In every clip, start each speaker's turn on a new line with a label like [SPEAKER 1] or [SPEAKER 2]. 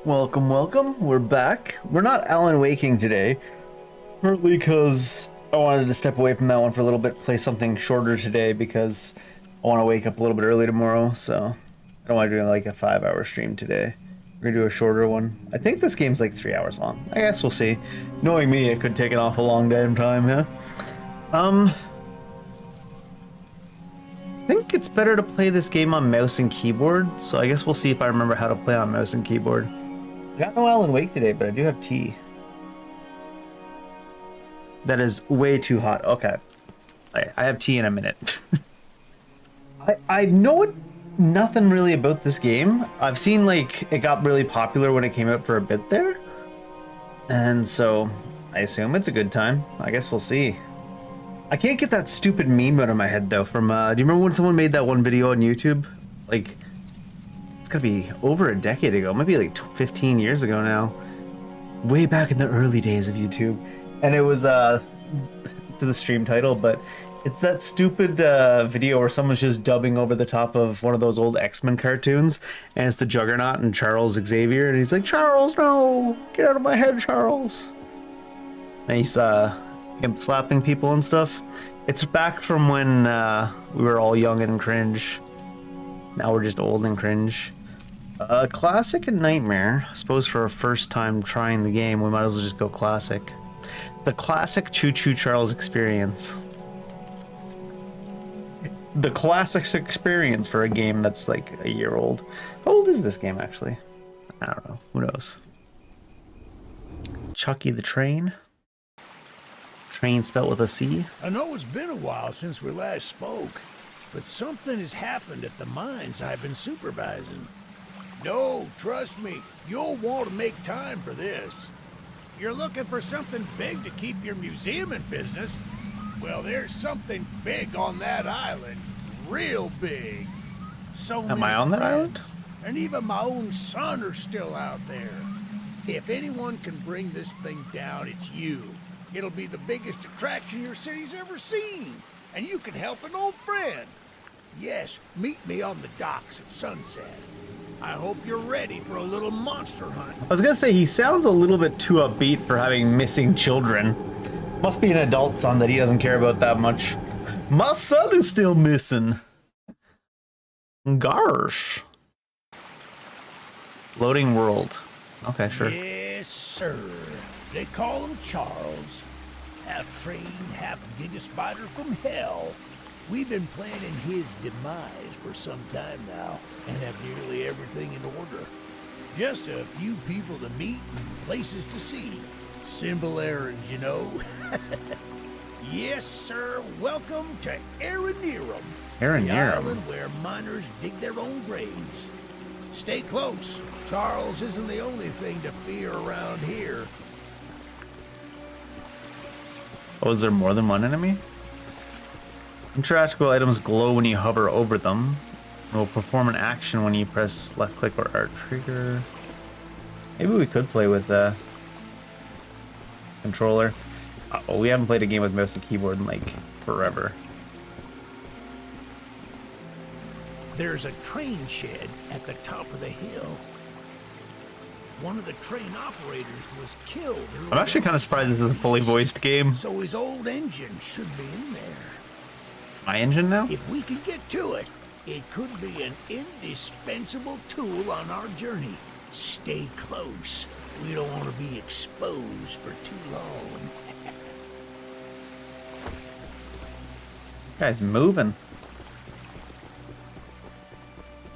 [SPEAKER 1] Welcome, welcome. We're back. We're not Alan Waking today, partly because I wanted to step away from that one for a little bit, play something shorter today because I want to wake up a little bit early tomorrow, so I don't want to do like a 5-hour stream today. We're gonna do a shorter one. I think this game's like 3 hours long. I guess we'll see. Knowing me, it could take an awful long damn time, yeah? I think it's better to play this game on mouse and keyboard, so I guess we'll see if I remember how to play on mouse and keyboard. I got no Alan Wake today, but I do have tea. That is way too hot. Okay. I have tea in a minute. I know nothing really about this game. I've seen like it got really popular when it came out for a bit there. And so I assume it's a good time. I guess we'll see. I can't get that stupid meme out of my head though from do you remember when someone made that one video on YouTube? Like it's gotta be over a decade ago, maybe like 15 years ago now. Way back in the early days of YouTube. And it was to the stream title, but it's that stupid video where someone's just dubbing over the top of one of those old X-Men cartoons, and it's the Juggernaut and Charles Xavier, and he's like, Charles, no! Get out of my head, Charles! And he's imp slapping people and stuff. It's back from when we were all young and cringe. Now we're just old and cringe. Classic and Nightmare. I suppose for a first time trying the game, we might as well just go classic. The classic Choo-Choo Charles experience. The classics experience for a game that's like a year old. How old is this game actually? I don't know. Who knows? Chucky the Train. Train spelt with a C.
[SPEAKER 2] I know it's been a while since we last spoke, but something has happened at the mines I've been supervising. No, trust me, you'll want to make time for this. You're looking for something big to keep your museum in business? Well, there's something big on that island. Real big. So
[SPEAKER 1] Am I on that island?
[SPEAKER 2] And even my own son are still out there. If anyone can bring this thing down, it's you. It'll be the biggest attraction your city's ever seen. And you can help an old friend. Yes, meet me on the docks at sunset. I hope you're ready for a little monster hunt.
[SPEAKER 1] I was gonna say, he sounds a little bit too upbeat for having missing children. Must be an adult son that he doesn't care about that much. My son is still missing. Gosh. Loading world. Okay, sure.
[SPEAKER 2] Yes, sir. They call him Charles. Half trained, half giga spider from hell. We've been planning his demise for some time now, and have nearly everything in order. Just a few people to meet and places to see. Simple errands, you know. Yes, sir. Welcome to Aranerum. The island where miners dig their own graves. Stay close. Charles isn't the only thing to fear around here.
[SPEAKER 1] Oh, is there more than one enemy? Interactable items glow when you hover over them. Will perform an action when you press left click or R trigger. Maybe we could play with a controller. Oh, we haven't played a game with mouse and keyboard in like forever.
[SPEAKER 2] There's a train shed at the top of the hill. One of the train operators was killed.
[SPEAKER 1] I'm actually kind of surprised this is a fully voiced game.
[SPEAKER 2] So his old engine should be in there.
[SPEAKER 1] My engine now?
[SPEAKER 2] If we can get to it, it could be an indispensable tool on our journey. Stay close. We don't want to be exposed for too long.
[SPEAKER 1] Guy's moving.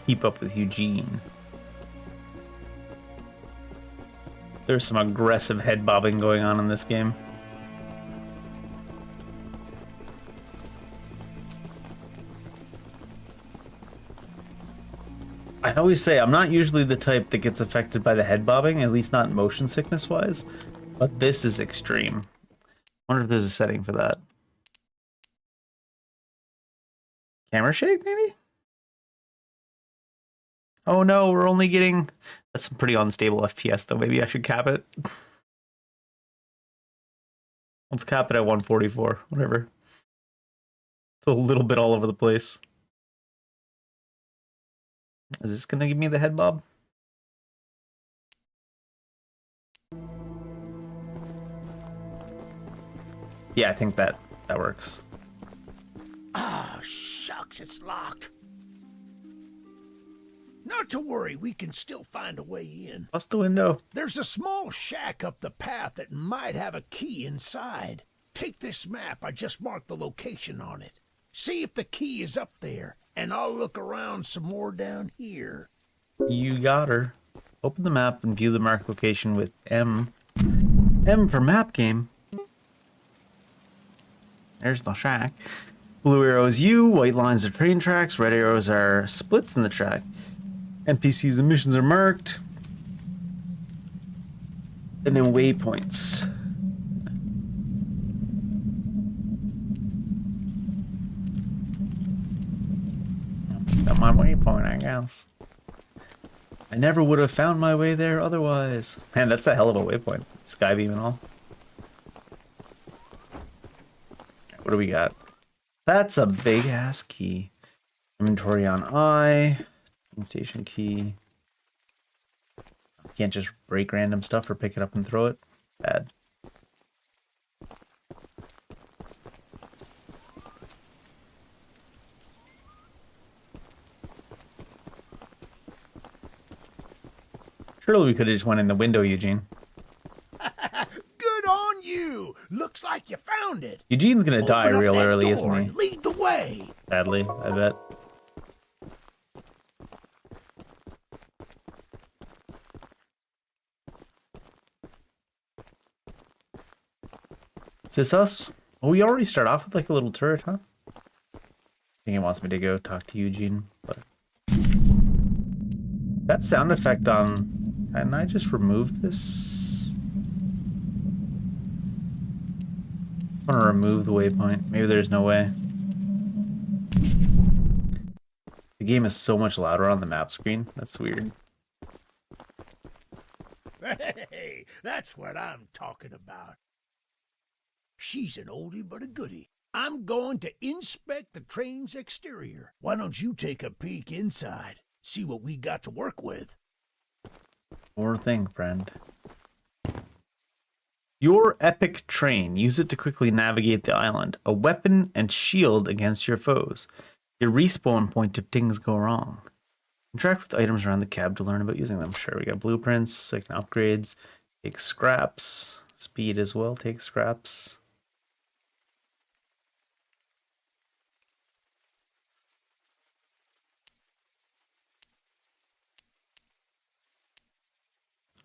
[SPEAKER 1] Keep up with Eugene. There's some aggressive head bobbing going on in this game. I always say I'm not usually the type that gets affected by the head bobbing, at least not motion sickness wise, but this is extreme. I wonder if there's a setting for that. Camera shake, maybe? Oh no, we're only getting... That's some pretty unstable FPS though. Maybe I should cap it. Let's cap it at 144, whatever. It's a little bit all over the place. Is this gonna give me the head bob? Yeah, I think that works.
[SPEAKER 2] Ah, shucks, it's locked. Not to worry, we can still find a way in.
[SPEAKER 1] Bust the window.
[SPEAKER 2] There's a small shack up the path that might have a key inside. Take this map, I just marked the location on it. See if the key is up there, and I'll look around some more down here.
[SPEAKER 1] You got her. Open the map and view the marked location with M. M for map game. There's the shack. Blue arrow is you, white lines are train tracks, red arrows are splits in the track. NPCs and missions are marked. And then waypoints. Got my waypoint, I guess. I never would have found my way there otherwise. Man, that's a hell of a waypoint. Skybeam and all. What do we got? That's a big ass key. Inventory on I. Station key. You can't just break random stuff or pick it up and throw it. Bad. Surely we could have just went in the window, Eugene.
[SPEAKER 2] Good on you! Looks like you found it.
[SPEAKER 1] Eugene's gonna die
[SPEAKER 2] Open up
[SPEAKER 1] real
[SPEAKER 2] that
[SPEAKER 1] early,
[SPEAKER 2] door
[SPEAKER 1] isn't he?
[SPEAKER 2] and lead the way.
[SPEAKER 1] Sadly, I bet. Is this us? Oh, we already start off with like a little turret, huh? I think he wants me to go talk to Eugene, but that sound effect on, can I just remove this? I want to remove the waypoint. Maybe there's no way. The game is so much louder on the map screen. That's weird.
[SPEAKER 2] Hey, that's what I'm talking about. She's an oldie but a goodie. I'm going to inspect the train's exterior. Why don't you take a peek inside? See what we got to work with.
[SPEAKER 1] Sure thing, friend. Your epic train. Use it to quickly navigate the island. A weapon and shield against your foes. Your respawn point if things go wrong. Interact with items around the cab to learn about using them. Sure, we got blueprints, like upgrades. Take scraps. Speed as well, take scraps.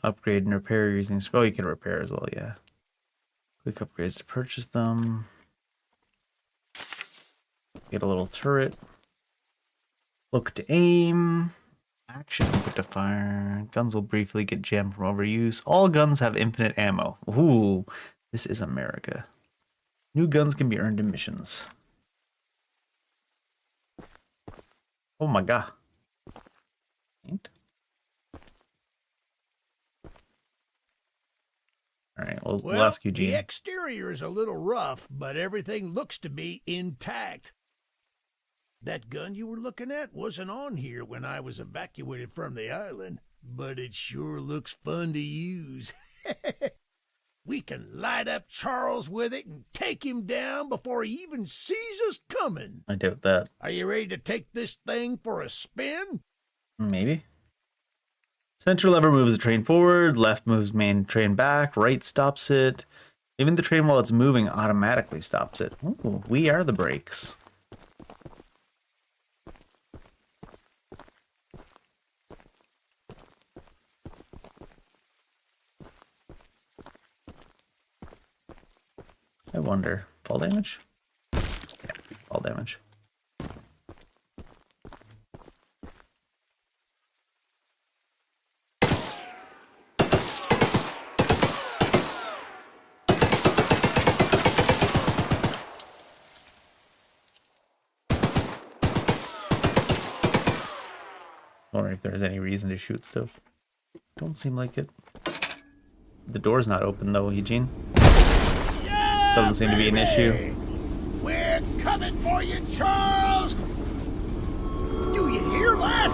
[SPEAKER 1] Upgrade and repair using scroll. You can repair as well, yeah. Click upgrades to purchase them. Get a little turret. Look to aim. Action, put to fire. Guns will briefly get jammed from overuse. All guns have infinite ammo. Ooh, this is America. New guns can be earned in missions. Oh my god. Ain't. All right, we'll ask Eugene.
[SPEAKER 2] The exterior is a little rough, but everything looks to be intact. That gun you were looking at wasn't on here when I was evacuated from the island, but it sure looks fun to use. We can light up Charles with it and take him down before he even sees us coming.
[SPEAKER 1] I doubt that.
[SPEAKER 2] Are you ready to take this thing for a spin?
[SPEAKER 1] Maybe. Center lever moves the train forward, left moves main train back, right stops it. Even the train while it's moving automatically stops it. Ooh, we are the brakes. I wonder, fall damage? Yeah, fall damage. Or if there's any reason to shoot stuff. Don't seem like it. The door's not open though, Eugene.
[SPEAKER 2] Yeah,
[SPEAKER 1] Doesn't seem to be an issue.
[SPEAKER 2] We're coming for you, Charles! Do you hear that?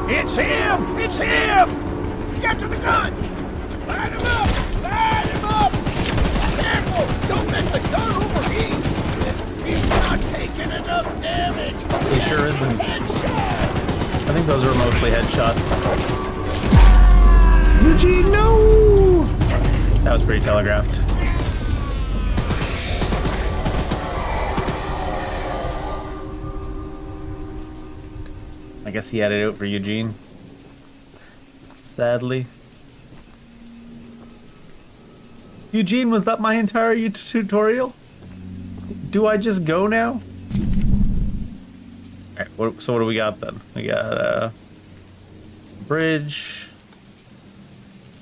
[SPEAKER 2] It's him! It's him! Get to the gun! Light him up! Light him up! Careful! Don't let the gun open! taking enough damage.
[SPEAKER 1] He sure isn't. I think those were mostly headshots. Eugene, no! That was pretty telegraphed. I guess he had it out for Eugene. Sadly. Eugene, was that my entire tutorial? Do I just go now? Alright, so what do we got then? We got bridge.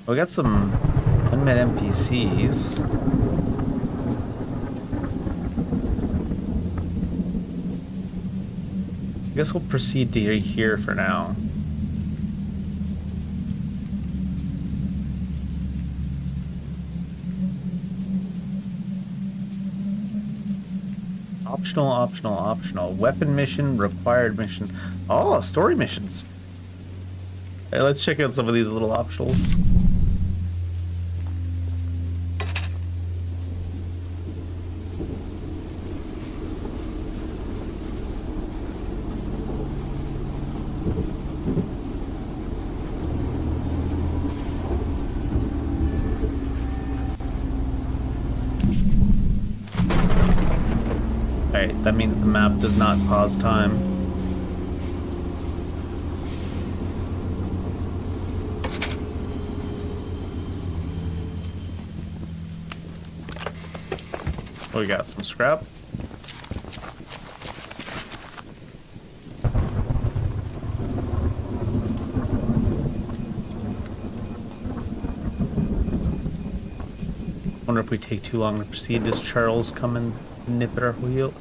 [SPEAKER 1] We got some unmet NPCs. I guess we'll proceed to here for now. Optional, optional, optional. Weapon mission, required mission. Oh, story missions. Hey, let's check out some of these little optionals. Alright, that means the map does not pause time. Oh, we got some scrap. Wonder if we take too long to proceed. Does Charles come and nip at our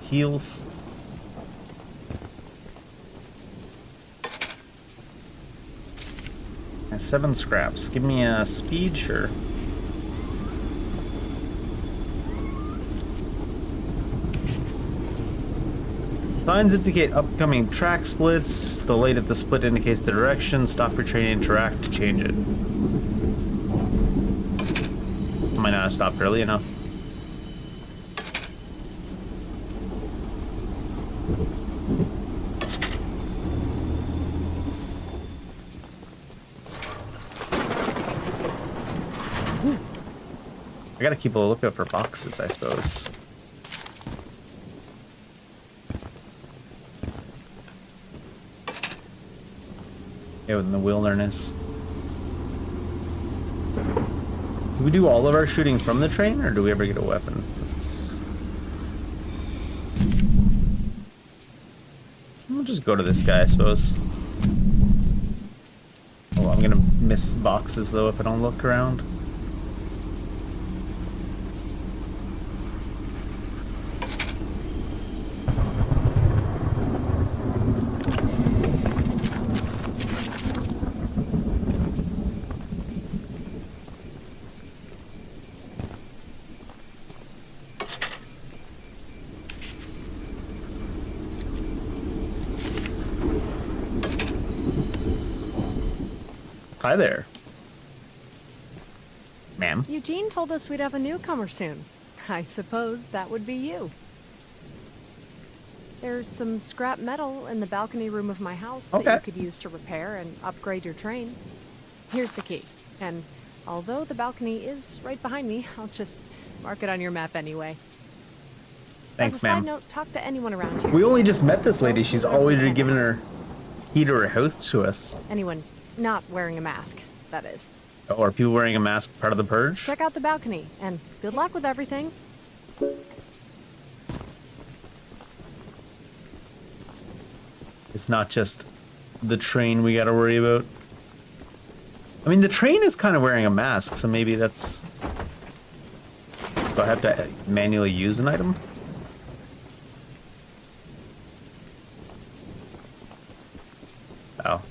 [SPEAKER 1] heels? And 7 scraps. Give me a speed, sure. Signs indicate upcoming track splits. The light at the split indicates the direction. Stop your train and interact to change it. Might not have stopped early enough. I gotta keep a lookout for boxes, I suppose. Out in the wilderness. Do we do all of our shooting from the train, or do we ever get a weapon? We'll just go to this guy, I suppose. Oh, I'm gonna miss boxes, though, if I don't look around. Hi there. Ma'am.
[SPEAKER 3] Eugene told us we'd have a newcomer soon. I suppose that would be you. There's some scrap metal in the balcony room of my house that you could use to repair and upgrade your train. Here's the key. And although the balcony is right behind me, I'll just mark it on your map anyway.
[SPEAKER 1] Thanks,
[SPEAKER 3] As a side note, talk to anyone around here.
[SPEAKER 1] We only just met this lady. She's already given her key to her house to us.
[SPEAKER 3] Anyone not wearing a mask, that is.
[SPEAKER 1] Oh, are people wearing a mask part of the purge?
[SPEAKER 3] Check out the balcony, and good luck with everything.
[SPEAKER 1] It's not just the train we gotta worry about. I mean, the train is kind of wearing a mask, so maybe that's... Do I have to manually use an item? Oh.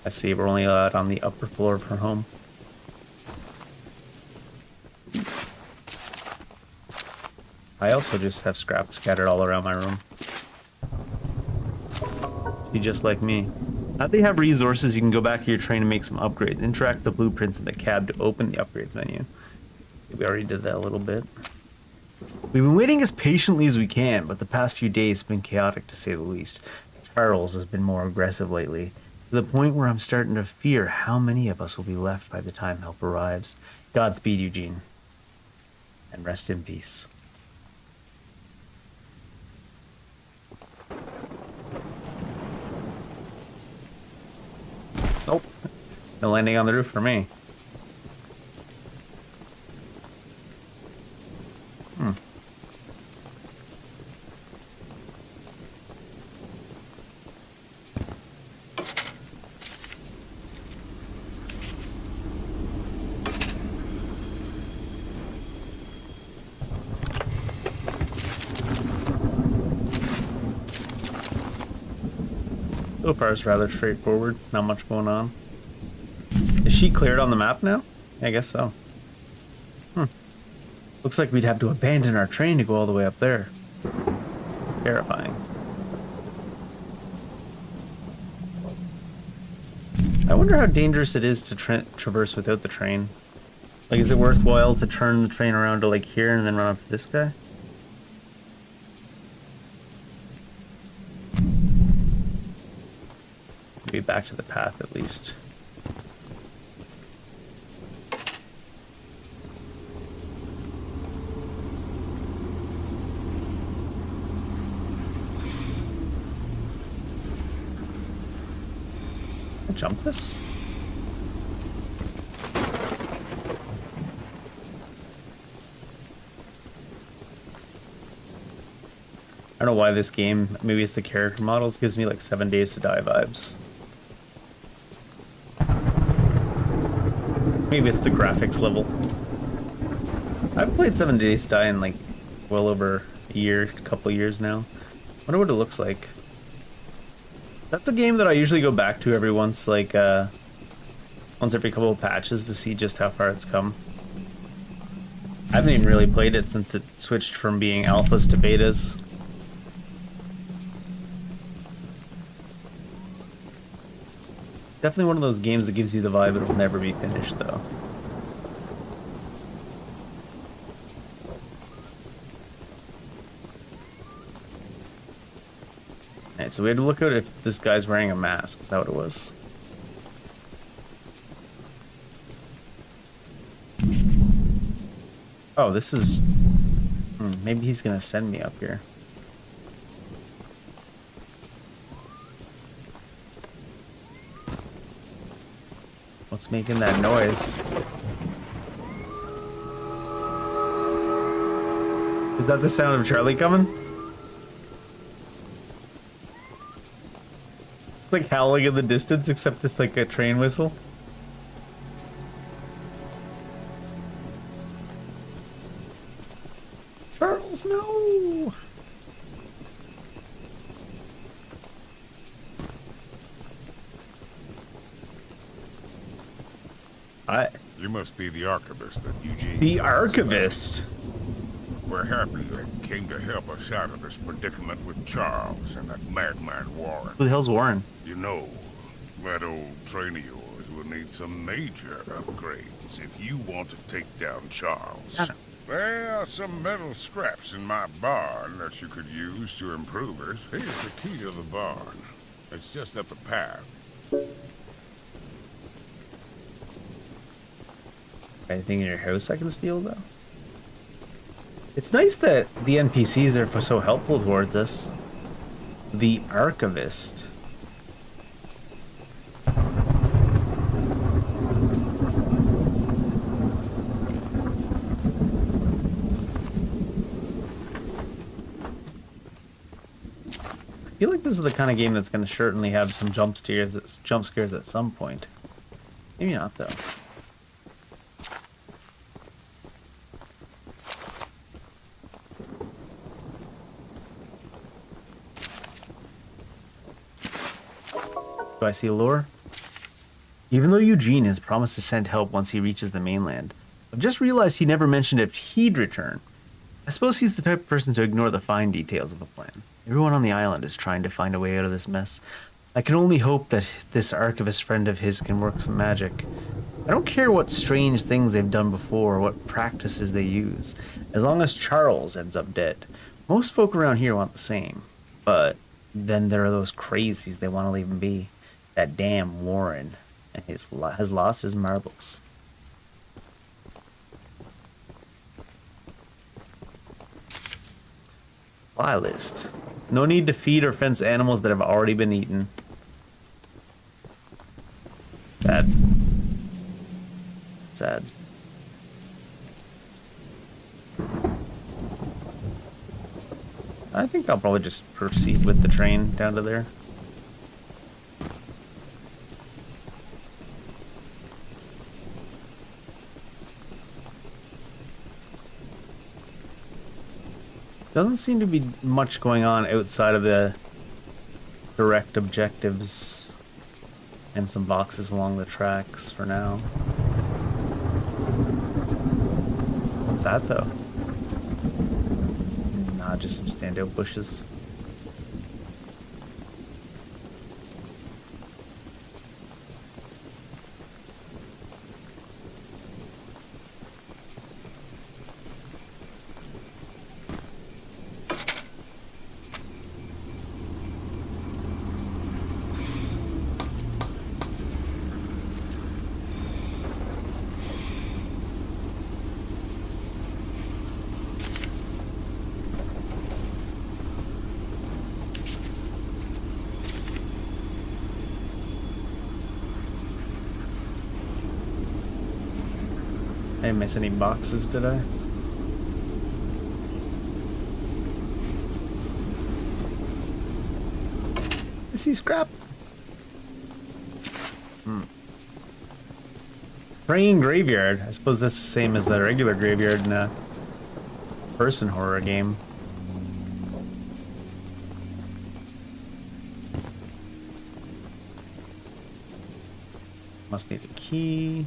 [SPEAKER 1] I see, we're only allowed on the upper floor of her home. I also just have scraps scattered all around my room. She just like me. Now they have resources, you can go back to your train and make some upgrades. Interact with the blueprints in the cab to open the upgrades menu. We already did that a little bit. We've been waiting as patiently as we can, but the past few days have been chaotic to say the least. Charles has been more aggressive lately, to the point where I'm starting to fear how many of us will be left by the time help arrives. Godspeed, Eugene. And rest in peace. Nope. No landing on the roof for me. So far, it's rather straightforward. Not much going on. Is she cleared on the map now? I guess so. Looks like we'd have to abandon our train to go all the way up there. Terrifying. I wonder how dangerous it is to traverse without the train. Like, is it worthwhile to turn the train around to, like, here and then run up to this guy? Be back to the path at least. Can I jump this? I don't know why this game, maybe it's the character models, gives me like 7 days to die vibes. Maybe it's the graphics level. I've played 7 Days to Die in like well over a year, couple years now. Wonder what it looks like. That's a game that I usually go back to every once, like once every couple of patches to see just how far it's come. I haven't even really played it since it switched from being alphas to betas. Definitely one of those games that gives you the vibe it'll never be finished, though. Alright, so we had to look out if this guy's wearing a mask. Is that what it was? Oh, this is... maybe he's gonna send me up here. What's making that noise? Is that the sound of Charlie coming? It's like howling in the distance, except it's like a train whistle. Charles, no!
[SPEAKER 4] You must be the archivist that Eugene...
[SPEAKER 1] The archivist?
[SPEAKER 4] We're happy you came to help us out of this predicament with Charles and that madman Warren.
[SPEAKER 1] Who the hell's Warren?
[SPEAKER 4] You know, that old train of yours will need some major upgrades if you want to take down Charles. There are some metal scraps in my barn that you could use to improve it. Here's the key to the barn. It's just up the path.
[SPEAKER 1] Anything in your house I can steal, though? It's nice that the NPCs are so helpful towards us. The archivist. I feel like this is the kind of game that's going to certainly have some jump scares at some point. Maybe not, though. Do I see a lure? Even though Eugene has promised to send help once he reaches the mainland, I've just realized he never mentioned if he'd return. I suppose he's the type of person to ignore the fine details of a plan. Everyone on the island is trying to find a way out of this mess. I can only hope that this archivist friend of his can work some magic. I don't care what strange things they've done before or what practices they use. As long as Charles ends up dead. Most folk around here want the same. But then there are those crazies they want to leave him be. That damn Warren and has lost his marbles. Supply list. No need to feed or fence animals that have already been eaten. Sad. Sad. I think I'll probably just proceed with the train down to there. Doesn't seem to be much going on outside of the direct objectives and some boxes along the tracks for now. What's that though? Nah, just some standout bushes. I didn't miss any boxes, did I? I see scrap. Praying graveyard. I suppose that's the same as a regular graveyard in a person horror game. Must need a key.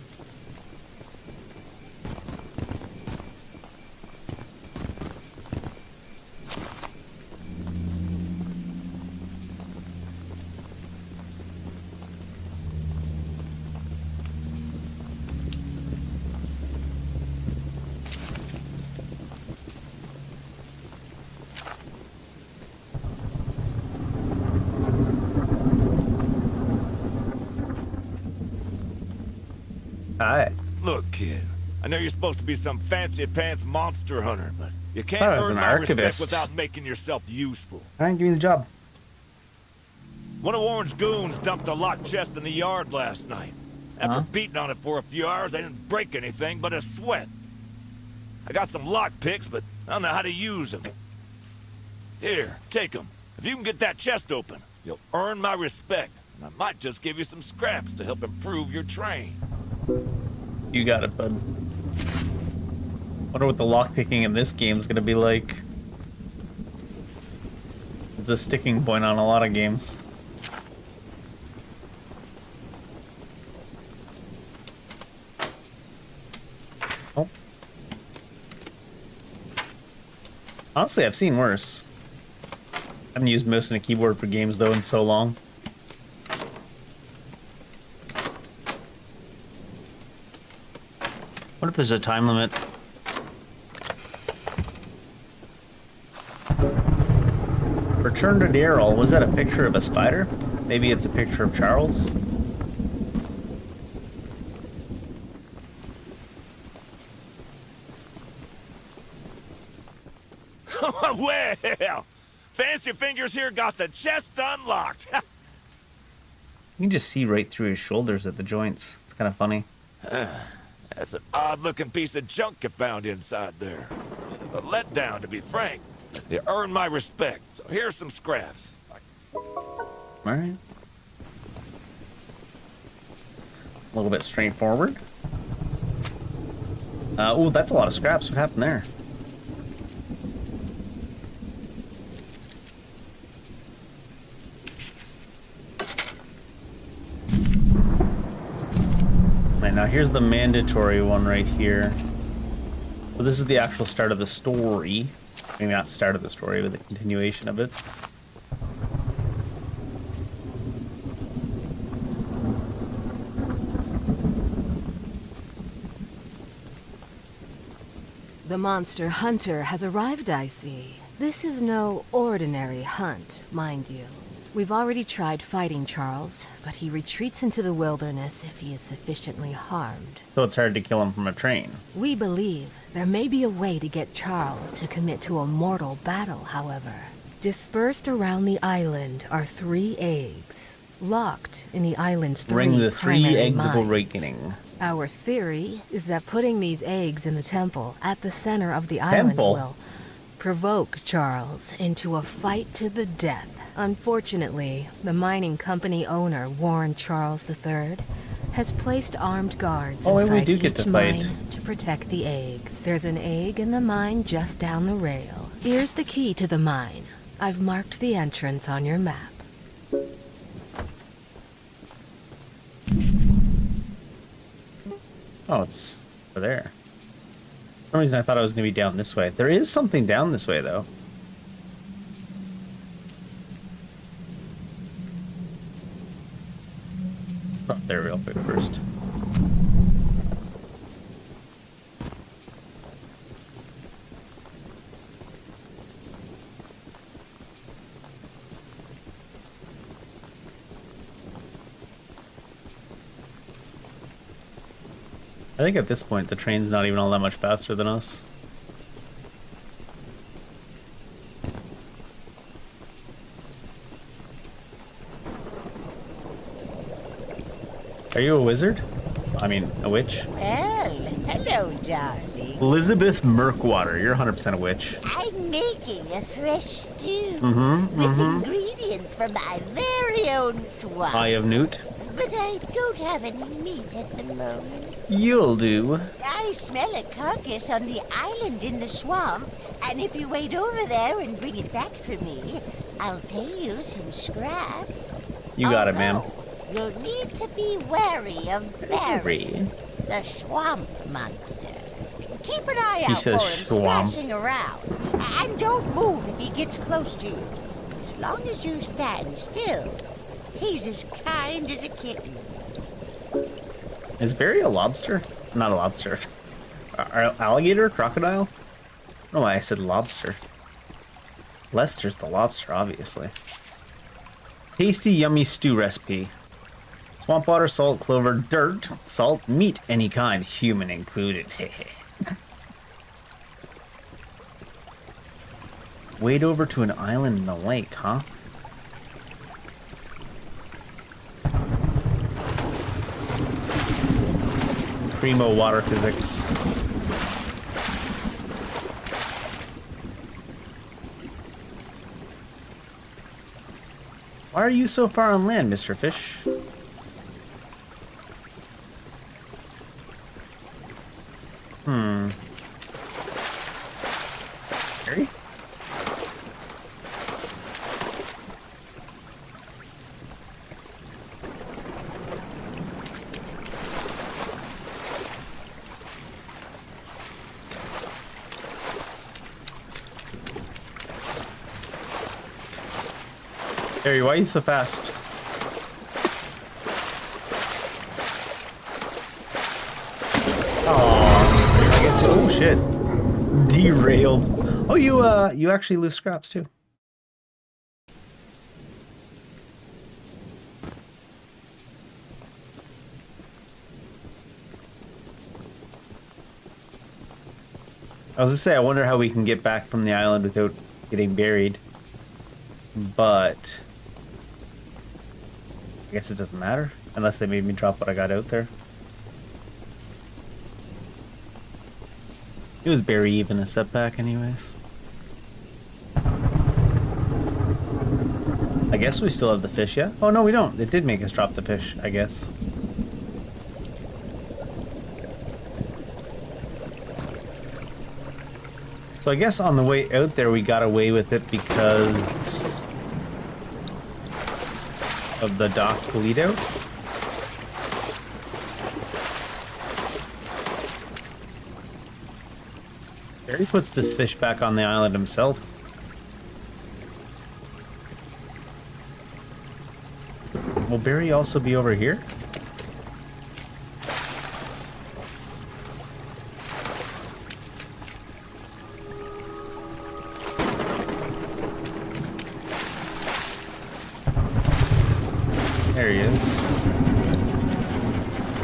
[SPEAKER 1] Hi.
[SPEAKER 5] Look, kid, I know you're supposed to be some fancy-pants monster hunter, but you can't
[SPEAKER 1] I was
[SPEAKER 5] earn
[SPEAKER 1] an
[SPEAKER 5] my respect
[SPEAKER 1] archivist.
[SPEAKER 5] without making yourself useful.
[SPEAKER 1] Alright, give me the job.
[SPEAKER 5] One of Warren's goons dumped a locked chest in the yard last night. After beating on it for a few hours, I didn't break anything but a sweat. I got some lock picks, but I don't know how to use them. Here, take them. If you can get that chest open, you'll earn my respect. And I might just give you some scraps to help improve your train.
[SPEAKER 1] You got it, bud. Wonder what the lockpicking in this game is gonna be like. It's a sticking point on a lot of games. Oh. Honestly, I've seen worse. I haven't used mouse and a keyboard for games though in so long. What if there's a time limit? Return to Daryl. Was that a picture of a spider? Maybe it's a picture of Charles?
[SPEAKER 5] Well, Fancy Fingers here got the chest unlocked.
[SPEAKER 1] You can just see right through his shoulders at the joints. It's kind of funny.
[SPEAKER 5] That's an odd-looking piece of junk you found inside there. A letdown, to be frank. You earned my respect, so here's some scraps.
[SPEAKER 1] Alright. A little bit straightforward. Oh, that's a lot of scraps. What happened there? Right, now here's the mandatory one right here. So this is the actual start of the story. Maybe not start of the story, but the continuation of it.
[SPEAKER 6] The monster hunter has arrived, I see. This is no ordinary hunt, mind you. We've already tried fighting Charles, but he retreats into the wilderness if he is sufficiently harmed.
[SPEAKER 1] So it's hard to kill him from a train.
[SPEAKER 6] We believe there may be a way to get Charles to commit to a mortal battle, however. Dispersed around the island are 3 eggs, locked in the island's 3
[SPEAKER 1] Ring the 3
[SPEAKER 6] primary
[SPEAKER 1] eggs of
[SPEAKER 6] mines.
[SPEAKER 1] awakening.
[SPEAKER 6] Our theory is that putting these eggs in the temple at the center of the island will provoke Charles into a fight to the death. Unfortunately, the mining company owner, Warren Charles III, has placed armed guards inside each mine to protect the eggs. There's an egg in the mine just down the rail. Here's the key to the mine. I've marked the entrance on your map.
[SPEAKER 1] Oh, it's over there. For some reason I thought I was going to be down this way. There is something down this way, though. Up there real quick first. I think at this point the train's not even all that much faster than us. Are you a wizard? I mean, a witch?
[SPEAKER 7] Well, hello, darling.
[SPEAKER 1] Elizabeth Murkwater, you're 100% a witch.
[SPEAKER 7] I'm making a fresh stew with ingredients from my very own swamp.
[SPEAKER 1] Eye of Newt.
[SPEAKER 7] But I don't have any meat at the moment.
[SPEAKER 1] You'll do.
[SPEAKER 7] I smell a carcass on the island in the swamp, and if you wait over there and bring it back for me, I'll pay you some scraps.
[SPEAKER 1] You got it, man.
[SPEAKER 7] You'll need to be wary of Barry, the swamp monster. Keep an eye out for him splashing around, and don't move if he gets close to you. As long as you stand still, he's as kind as a kitten.
[SPEAKER 1] Is Barry a lobster? Not a lobster. Alligator? Crocodile? I don't know why I said lobster. Lester's the lobster, obviously. Tasty, yummy stew recipe. Swamp water, salt, clover, dirt, salt, meat, any kind, human included. Wade over to an island in the lake, huh? Primo water physics. Why are you so far on land, Mr. Fish? Harry? Harry, why are you so fast? Oh, I guess. Oh shit! Derailed. Oh, you actually lose scraps too. I was gonna say, I wonder how we can get back from the island without getting buried, but I guess it doesn't matter unless they made me drop what I got out there. It was barely even a setback anyways. I guess we still have the fish yet. Oh no, we don't. It did make us drop the fish, I guess. So I guess on the way out there we got away with it because of the dock bleed out. Barry puts this fish back on the island himself. Will Barry also be over here? There he is.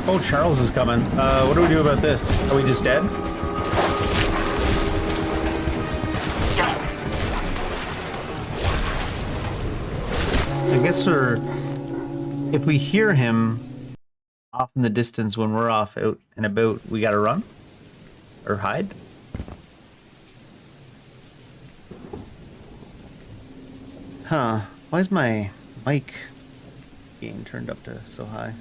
[SPEAKER 1] Oh, Charles is coming. What do we do about this? Are we just dead? I guess if we hear him off in the distance when we're off out and about, we gotta run? Or hide? Huh. Why is my mic gain turned up to so high?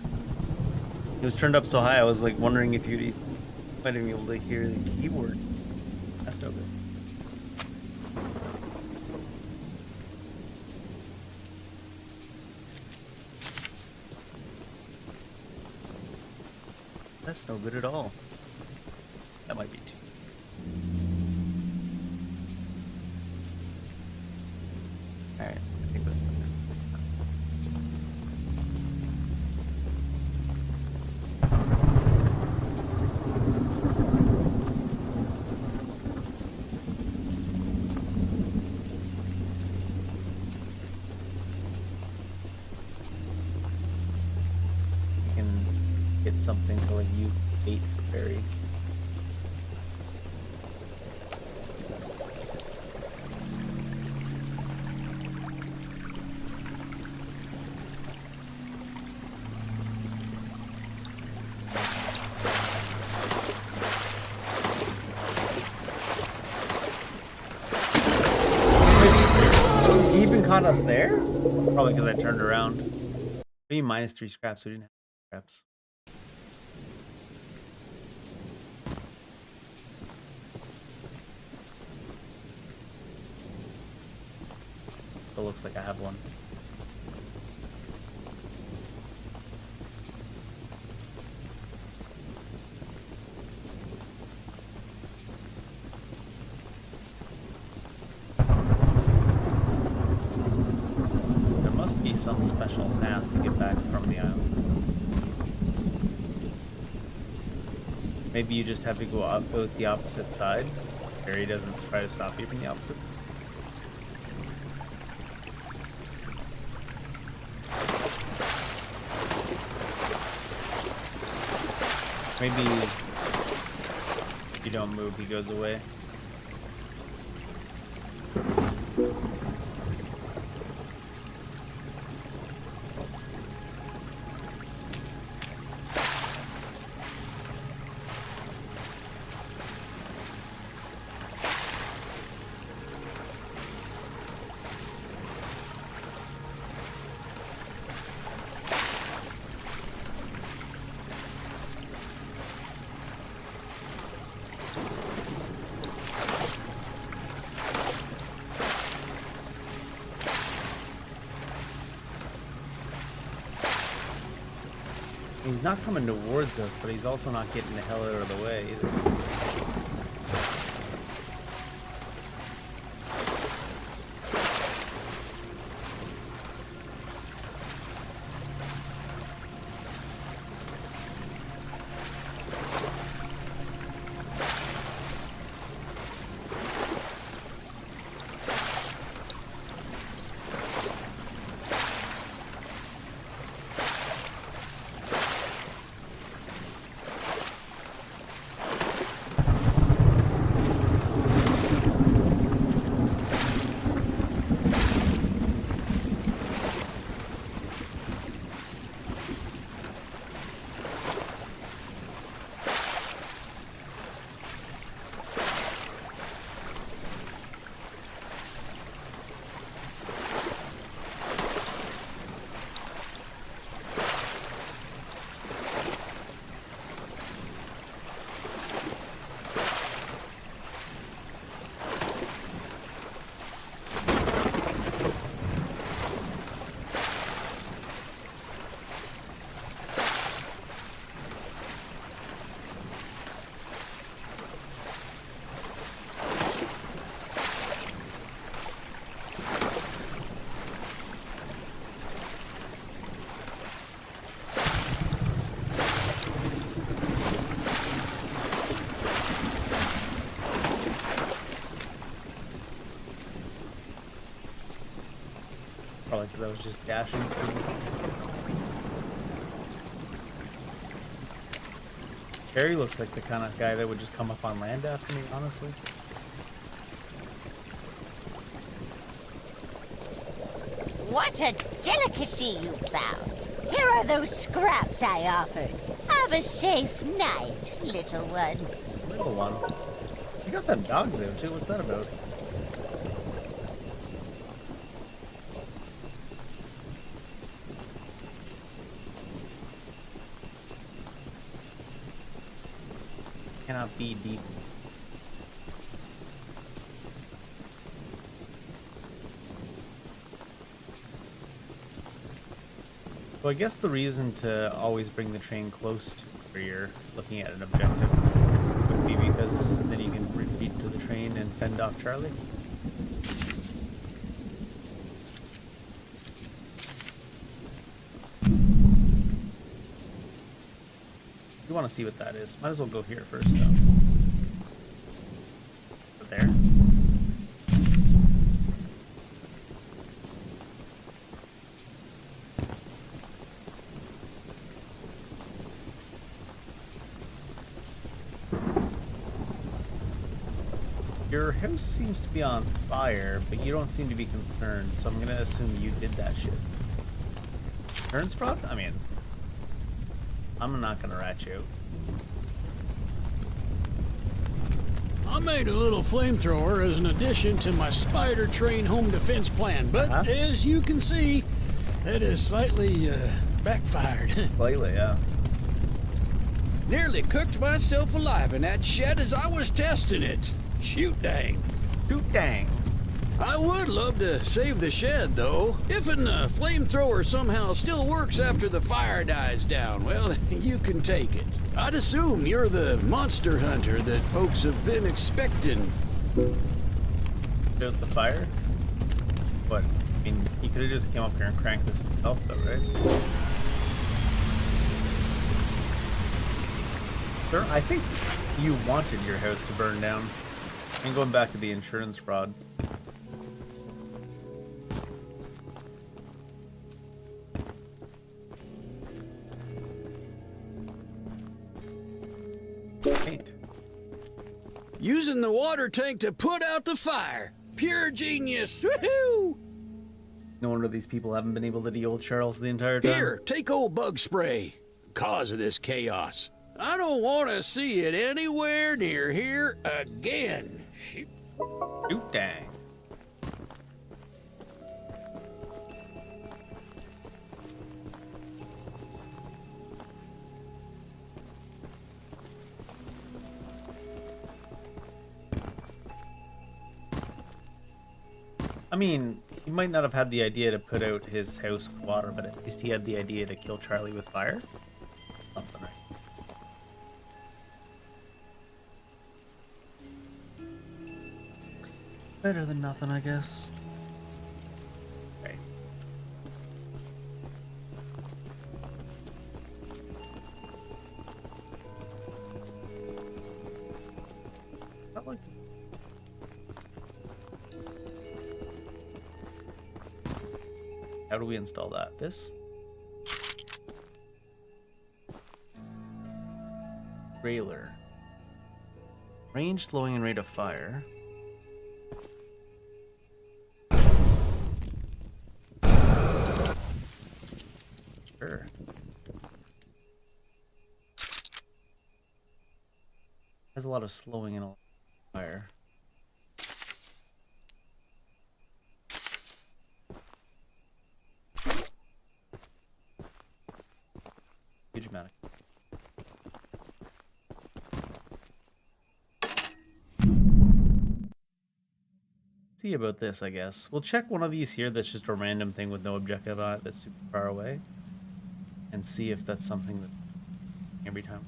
[SPEAKER 1] It was turned up so high, I was like wondering if you might even be able to hear the keyboard. That's no good. That's no good at all. That might be too. Alright, I think that's better. We can get something to like use bait for berry. He even caught us there? Probably because I turned around. Maybe -3 scraps, so we didn't have scraps. Still looks like I have one. There must be some special path to get back from the island. Maybe you just have to go out the opposite side. Barry doesn't try to stop you from the opposite side. Maybe if you don't move, he goes away. He's not coming towards us, but he's also not getting the hell out of the way either. Probably because I was just dashing through. Harry looks like the kind of guy that would just come up on land after me, honestly.
[SPEAKER 7] What a delicacy you found. Here are those scraps I offered. Have a safe night, little one.
[SPEAKER 1] Little one. You got them dogs out too. What's that about? Cannot be deep. So I guess the reason to always bring the train close to where you're looking at an objective would be because then you can retreat to the train and fend off Charlie. You want to see what that is. Might as well go here first, though. But there. Your house seems to be on fire, but you don't seem to be concerned, so I'm gonna assume you did that shit. Turns fraud? I mean, I'm not gonna rat you.
[SPEAKER 8] I made a little flamethrower as an addition to my spider train home defense plan, but as you can see, that has slightly backfired.
[SPEAKER 1] Slightly, yeah.
[SPEAKER 8] Nearly cooked myself alive in that shed as I was testing it. Shoot dang.
[SPEAKER 1] Shoot dang.
[SPEAKER 8] I would love to save the shed, though. If a flamethrower somehow still works after the fire dies down, well, you can take it. I'd assume you're the monster hunter that folks have been expecting.
[SPEAKER 1] Built the fire? What? I mean, he could have just came up here and cranked this himself, though, right? Sir, I think you wanted your house to burn down. And going back to the insurance fraud. Paint.
[SPEAKER 8] Using the water tank to put out the fire. Pure genius. Woohoo!
[SPEAKER 1] No wonder these people haven't been able to deal with Charles the entire time.
[SPEAKER 8] Here, take old bug spray. Cause of this chaos. I don't want to see it anywhere near here again. Shoot.
[SPEAKER 1] Shoot dang. I mean, he might not have had the idea to put out his house with water, but at least he had the idea to kill Charlie with fire. Something, right? Better than nothing, I guess. Okay. Not like. How do we install that? This? Railer. Range, slowing, and rate of fire. Sure. Has a lot of slowing and a lot of fire. Huge amount of. See about this, I guess. We'll check one of these here that's just a random thing with no objective on it that's super far away. And see if that's something that every time.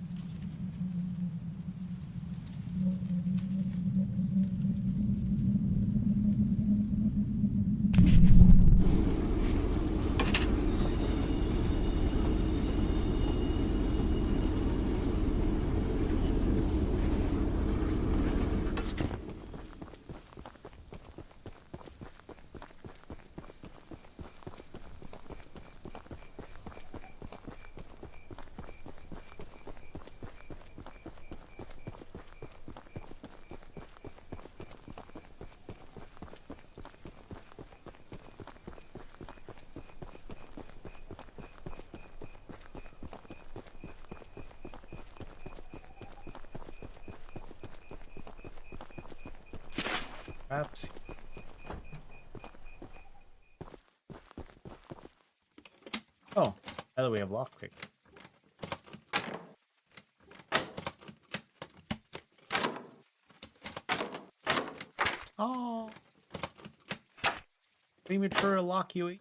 [SPEAKER 1] Perhaps. Oh, by the way, we have lockpick. Oh, premature lock you.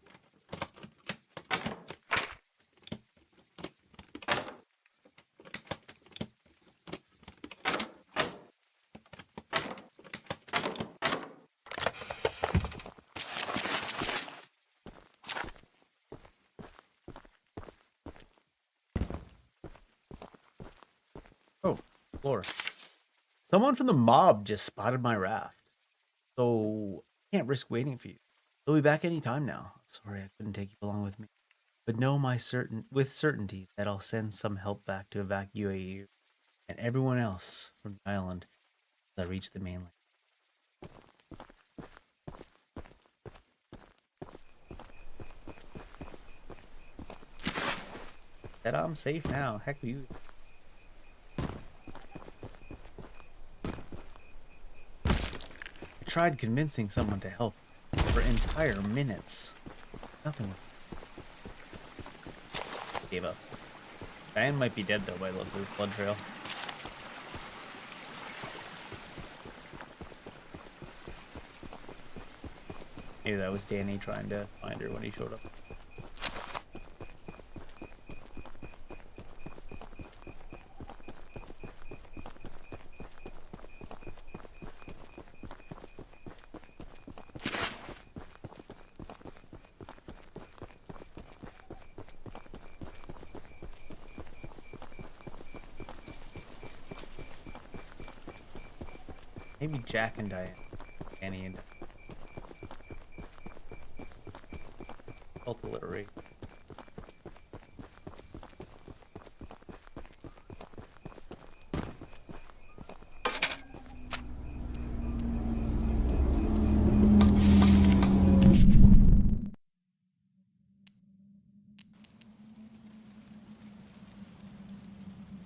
[SPEAKER 1] Oh, floor. Someone from the mob just spotted my raft. So I can't risk waiting for you. They'll be back any time now. Sorry I couldn't take you along with me. But know with certainty that I'll send some help back to evacuate you and everyone else from the island as I reach the mainland. That I'm safe now. Heck with you. I tried convincing someone to help for entire minutes. Nothing. Gave up. Diane might be dead though by the look of his blood trail. Maybe that was Danny trying to find her when he showed up. Maybe Jack and Diane. Danny and alliterate.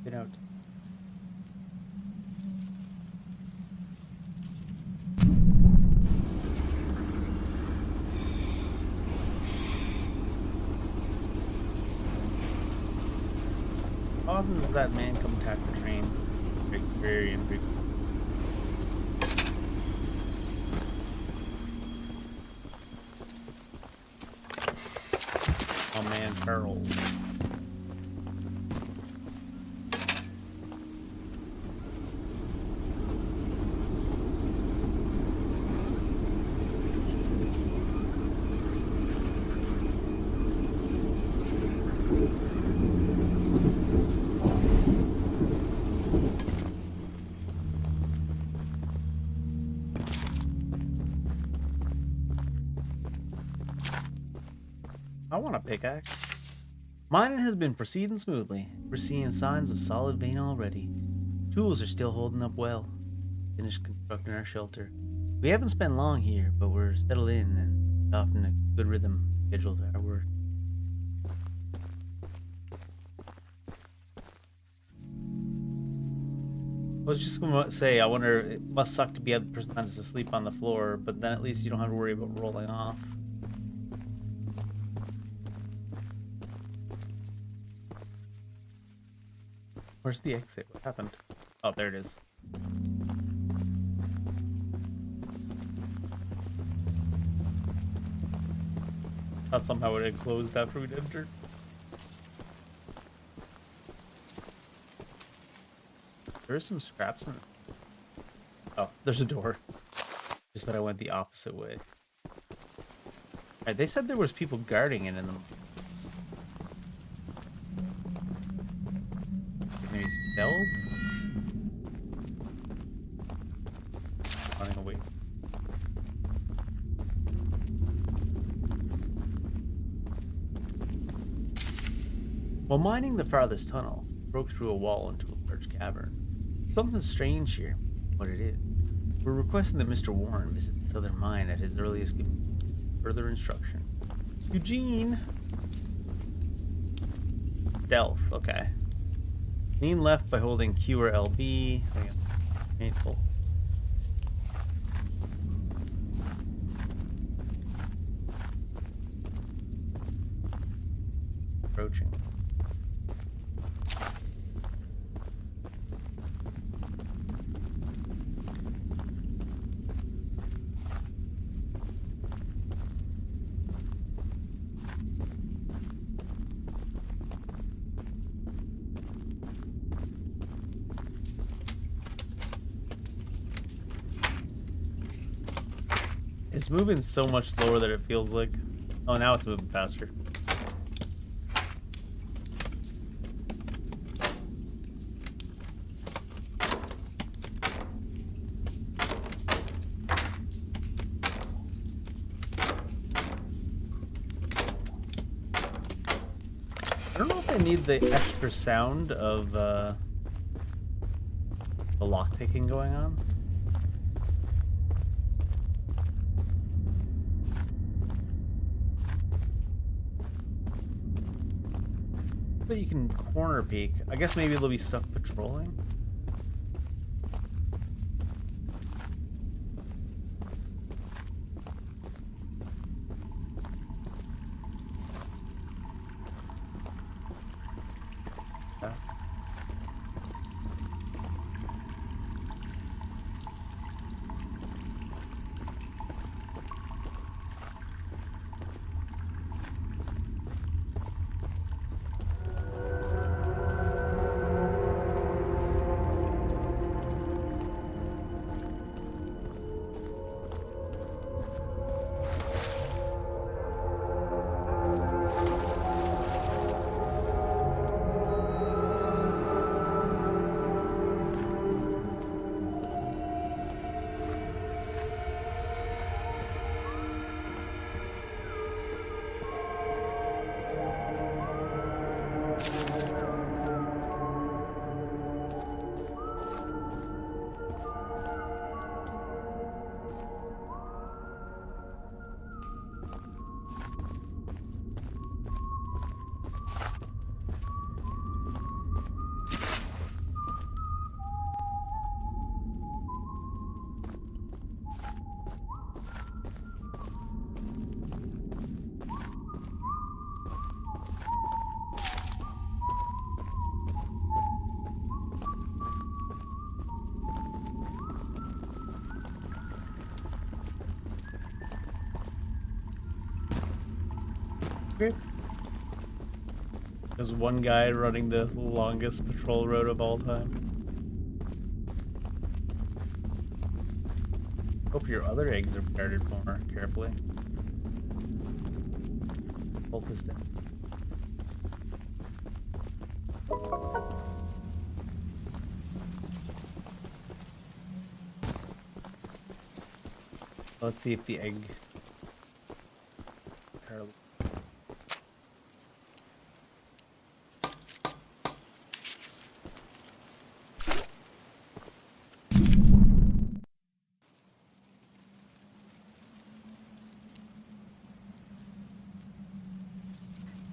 [SPEAKER 1] Get out. How often does that man come attack the train? Very infrequent. Oh man, Charles. I want a pickaxe. Mining has been proceeding smoothly. We're seeing signs of solid vein already. Tools are still holding up well. Finished constructing our shelter. We haven't spent long here, but we're settled in and off in a good rhythm schedule to our work. I was just going to say, I wonder, it must suck to be the person that has to sleep on the floor, but then at least you don't have to worry about rolling off. Where's the exit? What happened? Oh, there it is. Thought somehow it had closed after we'd entered. There's some scraps in this. Oh, there's a door. Just that I went the opposite way. Alright, they said there was people guarding it in the... Maybe stealth? Running away. While mining the farthest tunnel, broke through a wall into a large cavern. Something strange here. What it is. We're requesting that Mr. Warren visit the southern mine at his earliest further instruction. Eugene! Stealth, okay. Lean left by holding Q or LB. Painful. approaching. It's moving so much slower than it feels like. Oh, now it's moving faster. I don't know if I need the extra sound of the lockpicking going on. But you can corner peek. I guess maybe they'll be stuck patrolling. There's one guy running the longest patrol road of all time. Hope your other eggs are guarded more carefully. Bolt this down. Let's see if the egg...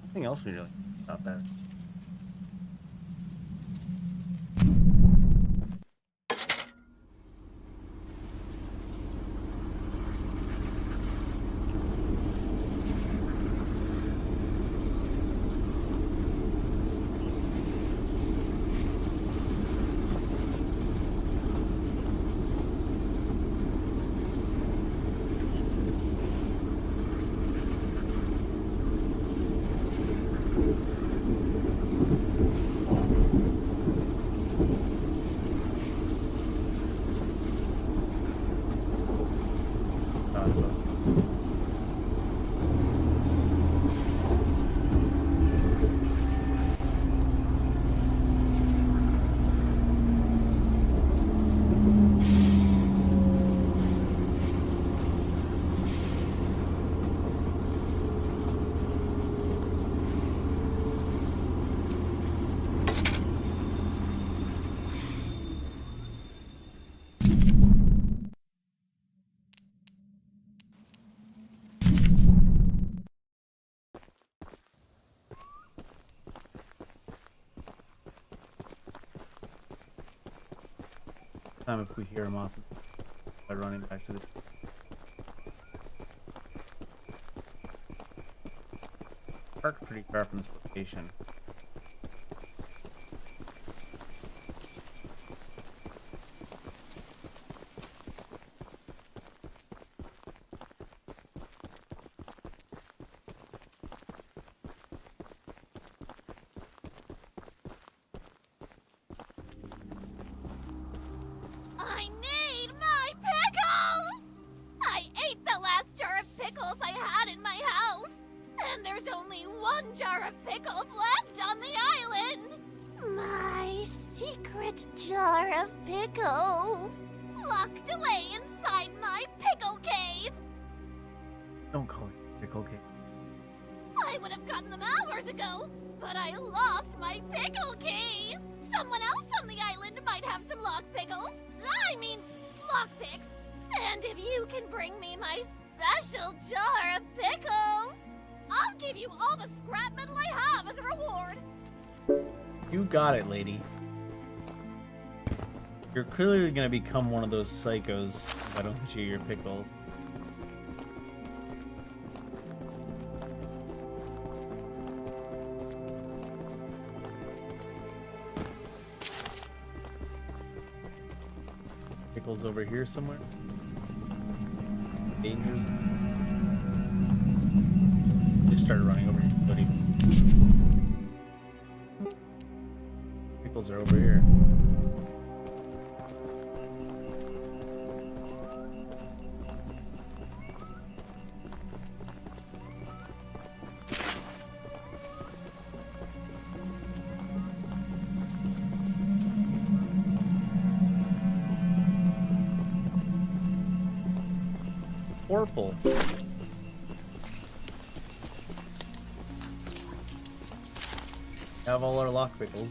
[SPEAKER 1] Nothing else we really not bad. Time if we hear him off by running back to the... parked pretty far from the station.
[SPEAKER 9] I need my pickles! I ate the last jar of pickles I had in my house, and there's only one jar of pickles left on the island. My secret jar of pickles, locked away inside my pickle cave.
[SPEAKER 1] Don't call it pickle cake.
[SPEAKER 9] I would have gotten them hours ago, but I lost my pickle cave. Someone else on the island might have some lock pickles. I mean, lockpicks. And if you can bring me my special jar of pickles, I'll give you all the scrap metal I have as a reward.
[SPEAKER 1] You got it, lady. You're clearly gonna become one of those psychos if I don't get you your pickles. Pickles over here somewhere. Dangers. Just started running over here, buddy. Pickles are over here. Purple. Have all our lock pickles.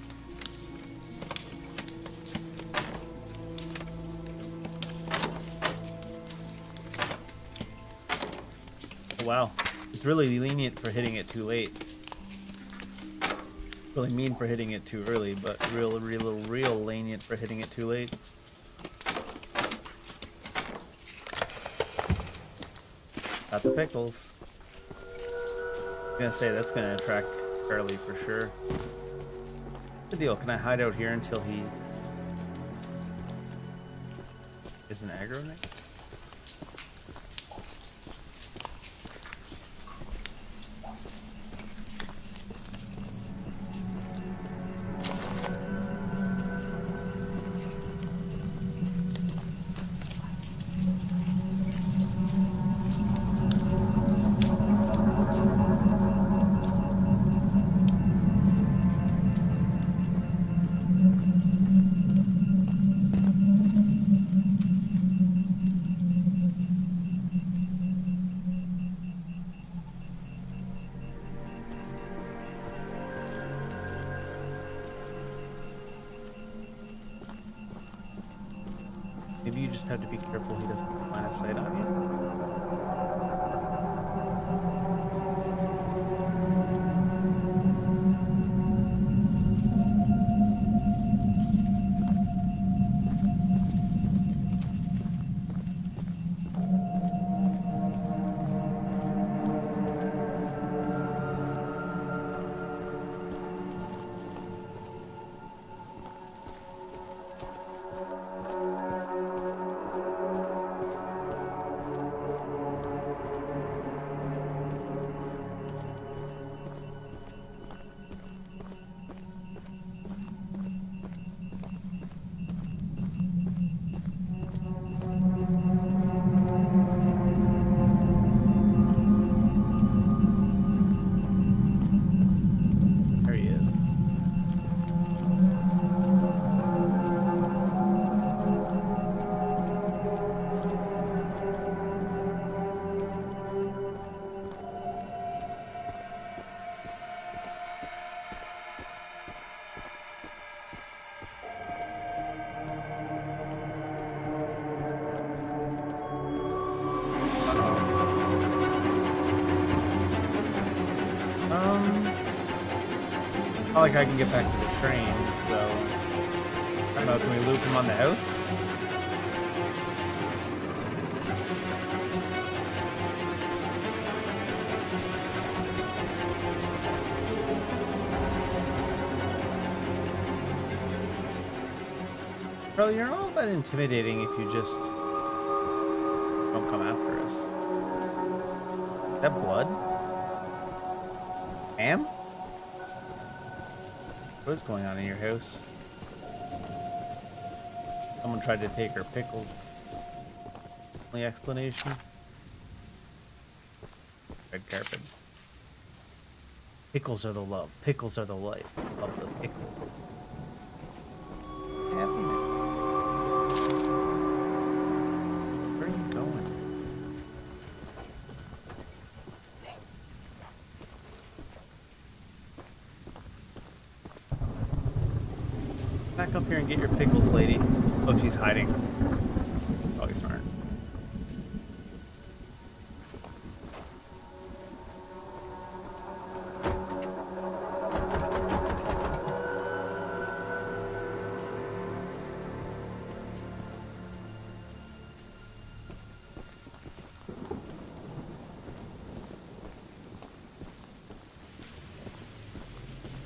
[SPEAKER 1] Oh, wow. It's really lenient for hitting it too late. Really mean for hitting it too early, but real lenient for hitting it too late. Got the pickles. I'm gonna say that's gonna attract Charlie for sure. What's the deal? Can I hide out here until he isn't aggro next? Maybe you just have to be careful he doesn't get line of sight on you. There he is. Not like I can get back to the train, so I don't know, can we loop him on the house? Bro, you're not all that intimidating if you just don't come after us. Is that blood? Ham? What is going on in your house? Someone tried to take her pickles. Only explanation? Red carpet. Pickles are the love. Pickles are the life. Love the pickles. Happiness. Where are you going? Back up here and get your pickles, lady. Oh, she's hiding. Probably smart.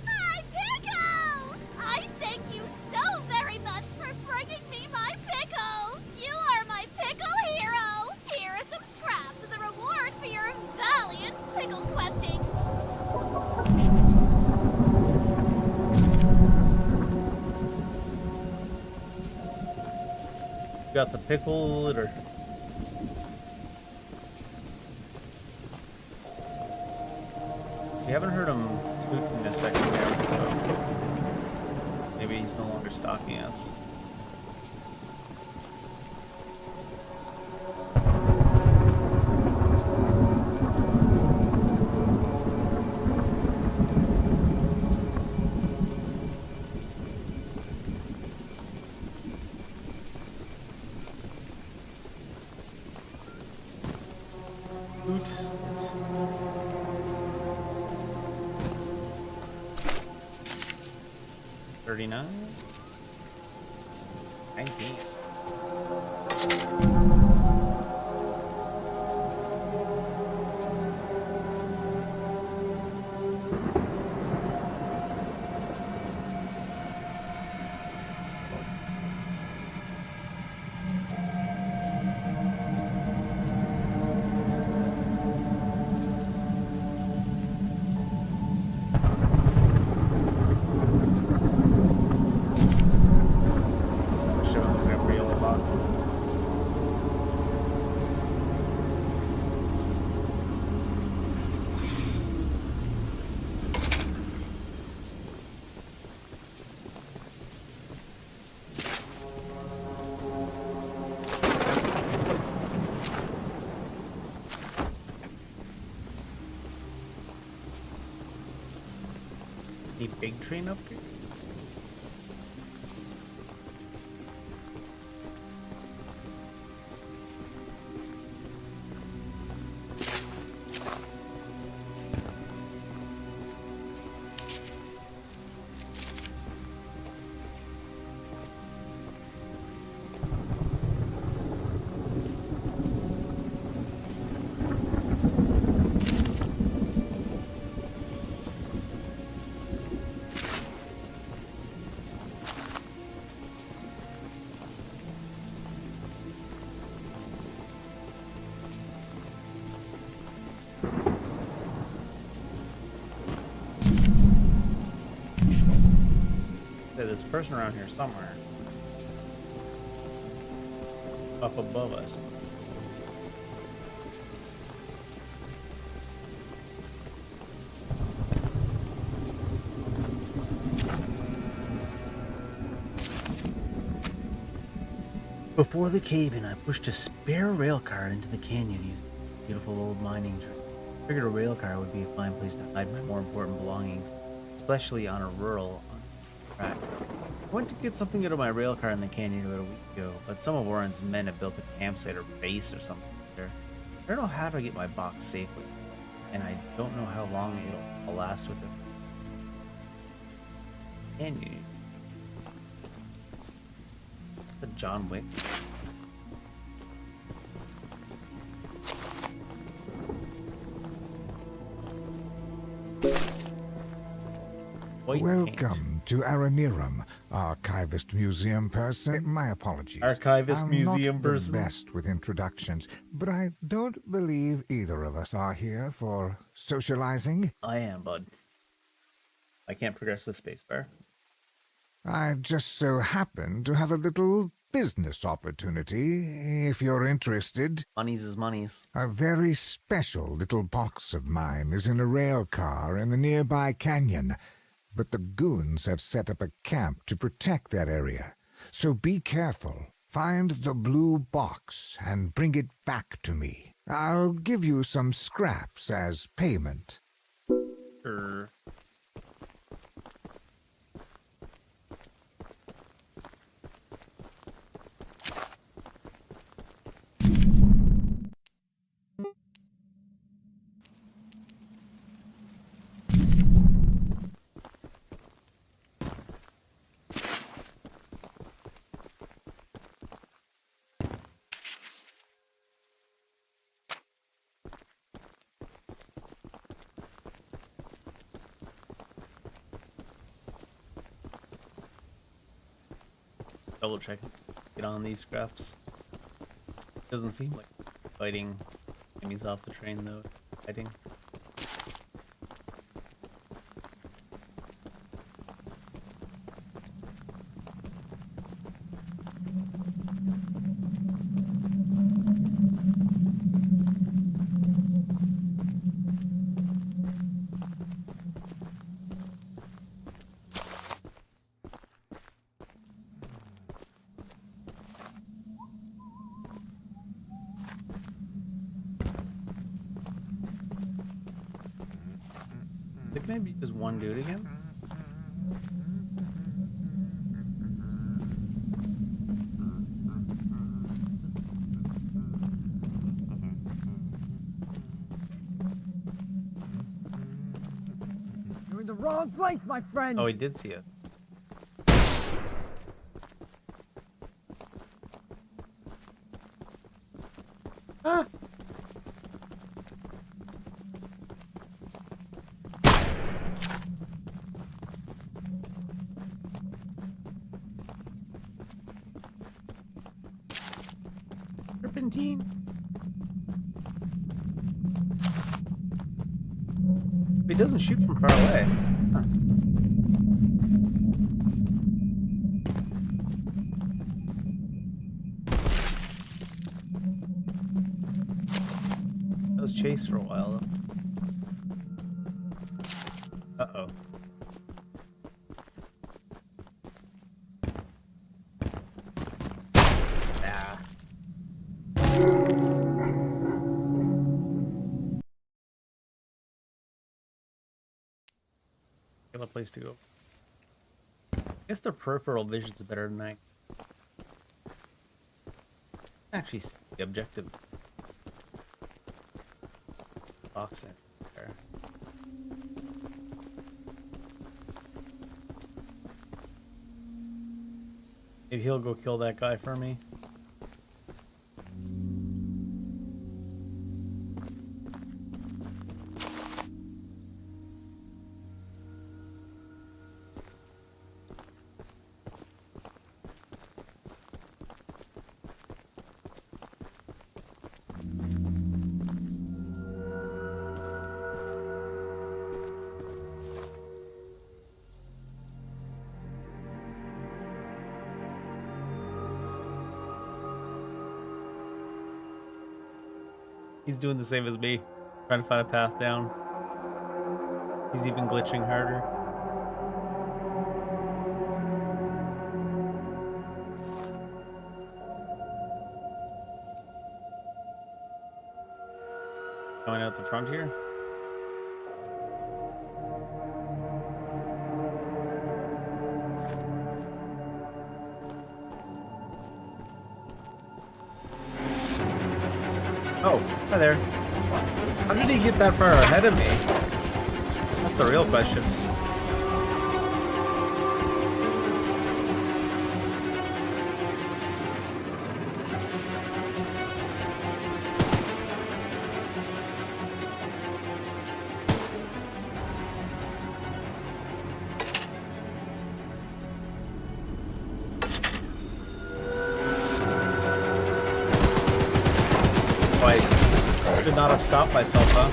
[SPEAKER 9] My pickles! I thank you so very much for bringing me my pickles! You are my pickle hero! Here are some scraps as a reward for your valiant pickle questing!
[SPEAKER 1] You got the pickle litter. We haven't heard him toot in a second now, so maybe he's no longer stalking us. Oops. 39? 19. Any big train up here? There's a person around here somewhere. Up above us. Before the cave-in, I pushed a spare rail car into the canyon using a beautiful old mining train. I figured a rail car would be a fine place to hide my more important belongings, especially on a rural track. I went to get something out of my rail car in the canyon about a week ago, but some of Warren's men have built a campsite or base or something there. I don't know how to get my box safely, and I don't know how long it'll last with it. Canyon. The John Wick. White
[SPEAKER 10] Welcome to Aranirum, archivist museum person. My apologies.
[SPEAKER 1] Archivist museum
[SPEAKER 10] I'm not
[SPEAKER 1] person.
[SPEAKER 10] the best with introductions, but I don't believe either of us are here for socializing.
[SPEAKER 1] I am, bud. I can't progress with spacebar.
[SPEAKER 10] I just so happen to have a little business opportunity, if you're interested.
[SPEAKER 1] Money's is money's.
[SPEAKER 10] A very special little box of mine is in a rail car in the nearby canyon, but the goons have set up a camp to protect that area. So be careful. Find the blue box and bring it back to me. I'll give you some scraps as payment.
[SPEAKER 1] Sure. Double check. Get on these scraps. Doesn't seem like fighting enemies off the train though. Fighting. I think maybe just one dude again.
[SPEAKER 11] You're in the wrong place, my friend.
[SPEAKER 1] Oh, he did see it. Ah. Serpentine. He doesn't shoot from far away. Huh. That was chased for a while though. Uh-oh. Ah. Got a place to go. I guess their peripheral vision's better than I actually see the objective box in there. Maybe he'll go kill that guy for me. He's doing the same as me, trying to find a path down. He's even glitching harder. Going out the front here. Oh, hi there. How did he get that far ahead of me? That's the real question. Should not have stopped myself, huh?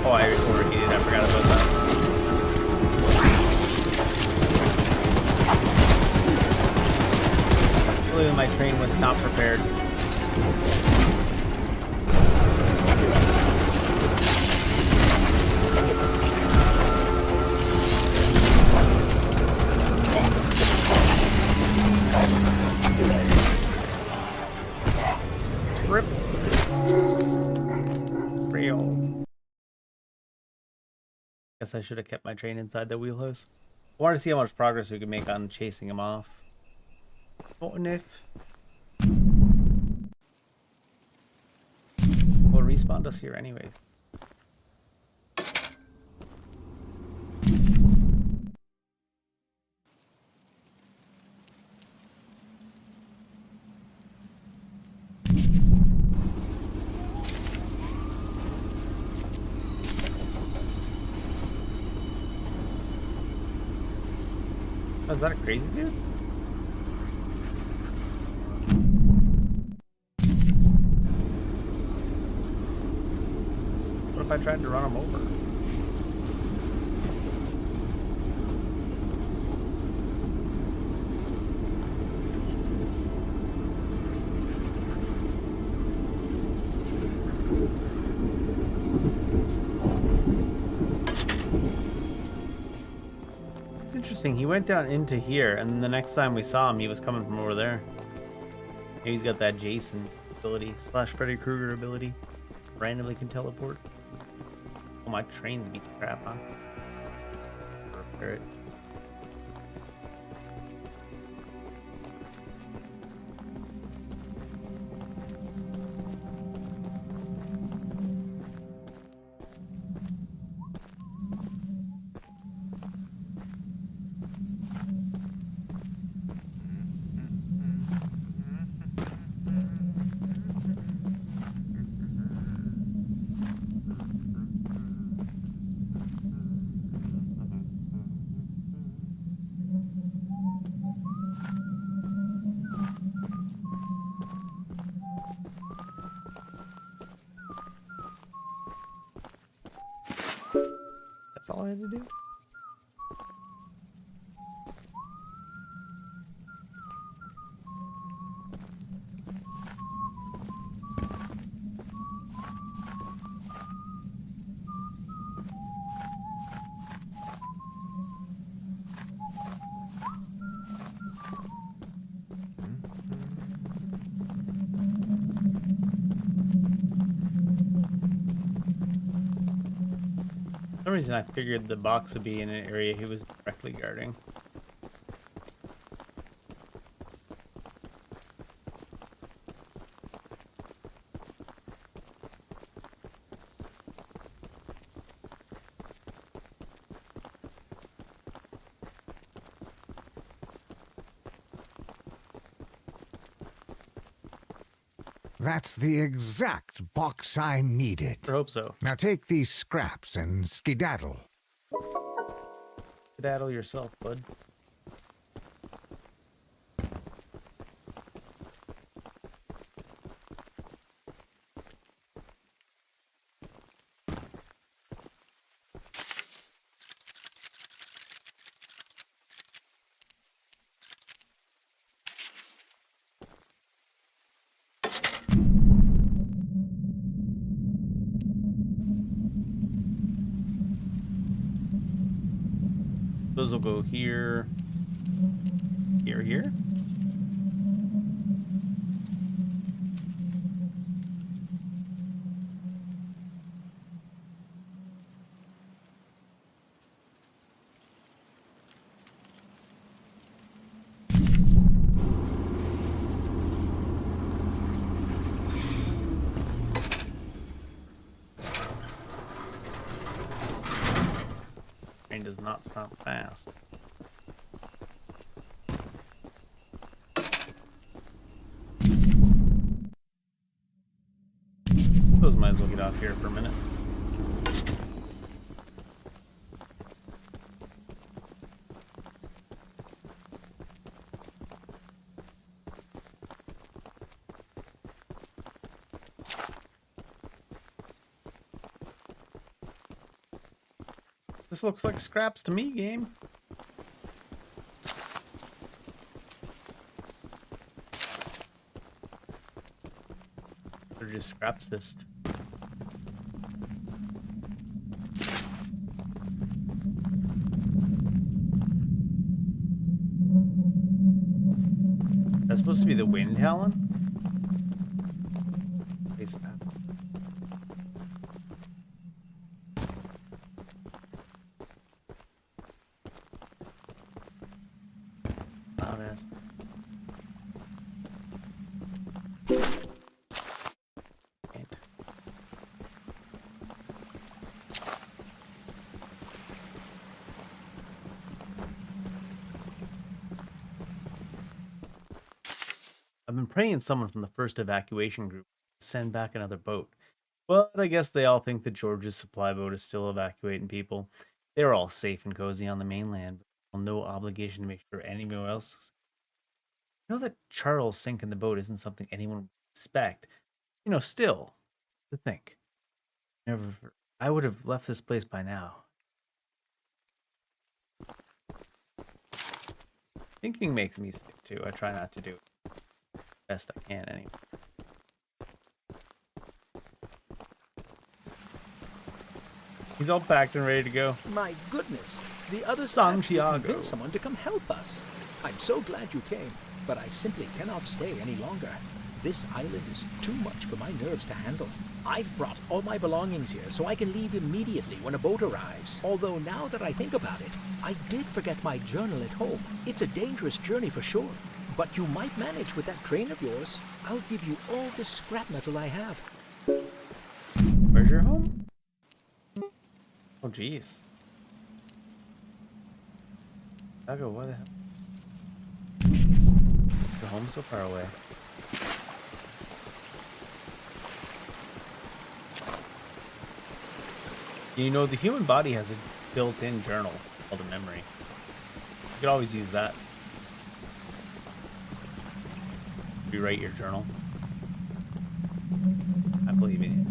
[SPEAKER 1] Oh, I overheated. I forgot about that. Clearly my train was not prepared. Rip. Rail. Guess I should have kept my train inside the wheelhouse. I wanted to see how much progress we could make on chasing him off. What if? We'll respawn us here anyways. Oh, is that a crazy dude? What if I tried to run him over? Interesting, he went down into here, and the next time we saw him, he was coming from over there. Maybe he's got that Jason ability, / Freddy Krueger ability. Randomly can teleport. Oh, my train's beat the crap, huh? Repair it. That's all I had to do? For some reason I figured the box would be in an area he was directly guarding.
[SPEAKER 10] That's the exact box I needed.
[SPEAKER 1] I hope so.
[SPEAKER 10] Now take these scraps and skedaddle.
[SPEAKER 1] Skedaddle yourself, bud. Those will go here, here, here. Train does not stop fast. Those might as well get off here for a minute. This looks like scraps to me, game. Or just scraps this. That's supposed to be the wind howling? Face map. Loud ass. I've been praying someone from the first evacuation group to send back another boat. But I guess they all think that George's supply boat is still evacuating people. They're all safe and cozy on the mainland, but no obligation to make sure anyone else. You know that Charles sinking the boat isn't something anyone would expect. You know, still, to think. I would have left this place by now. Thinking makes me sick too. I try not to do it. Best I can anyway. He's all packed and ready to go.
[SPEAKER 2] My goodness, the other
[SPEAKER 1] Santiago.
[SPEAKER 2] convinced someone to come help us. I'm so glad you came, but I simply cannot stay any longer. This island is too much for my nerves to handle. I've brought all my belongings here so I can leave immediately when a boat arrives. Although now that I think about it, I did forget my journal at home. It's a dangerous journey for sure. But you might manage with that train of yours. I'll give you all the scrap metal I have.
[SPEAKER 1] Where's your home? Oh, jeez. Chicago, what the hell? Your home's so far away. You know, the human body has a built-in journal called a memory. You could always use that. Rewrite your journal. I believe in you.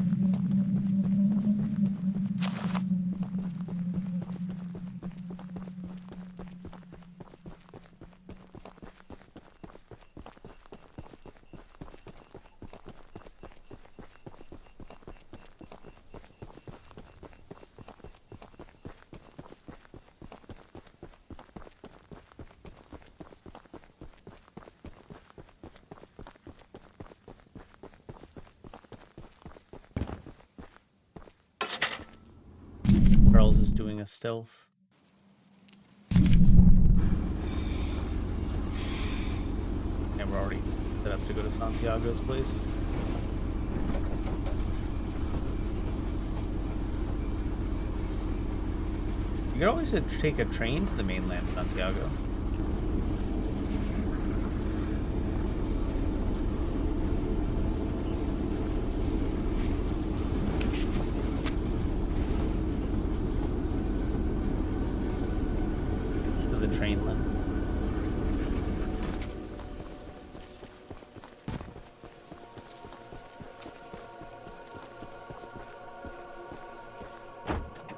[SPEAKER 1] Charles is doing a stealth. And we're already set up to go to Santiago's place. You could always take a train to the mainland, Santiago. Train line.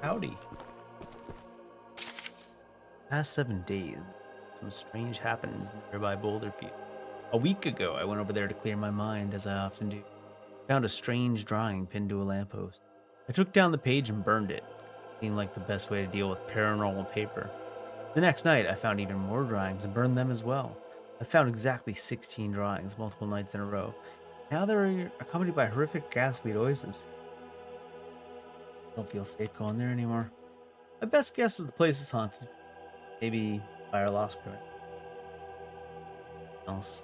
[SPEAKER 1] Howdy. Past 7 days, some strange happenings in the nearby boulder field. A week ago, I went over there to clear my mind, as I often do. Found a strange drawing pinned to a lamppost. I took down the page and burned it. Seemed like the best way to deal with paranormal paper. The next night, I found even more drawings and burned them as well. I found exactly 16 drawings, multiple nights in a row. Now they're accompanied by horrific ghastly noises. I don't feel safe going there anymore. My best guess is the place is haunted. Maybe by our lost criminal. Else.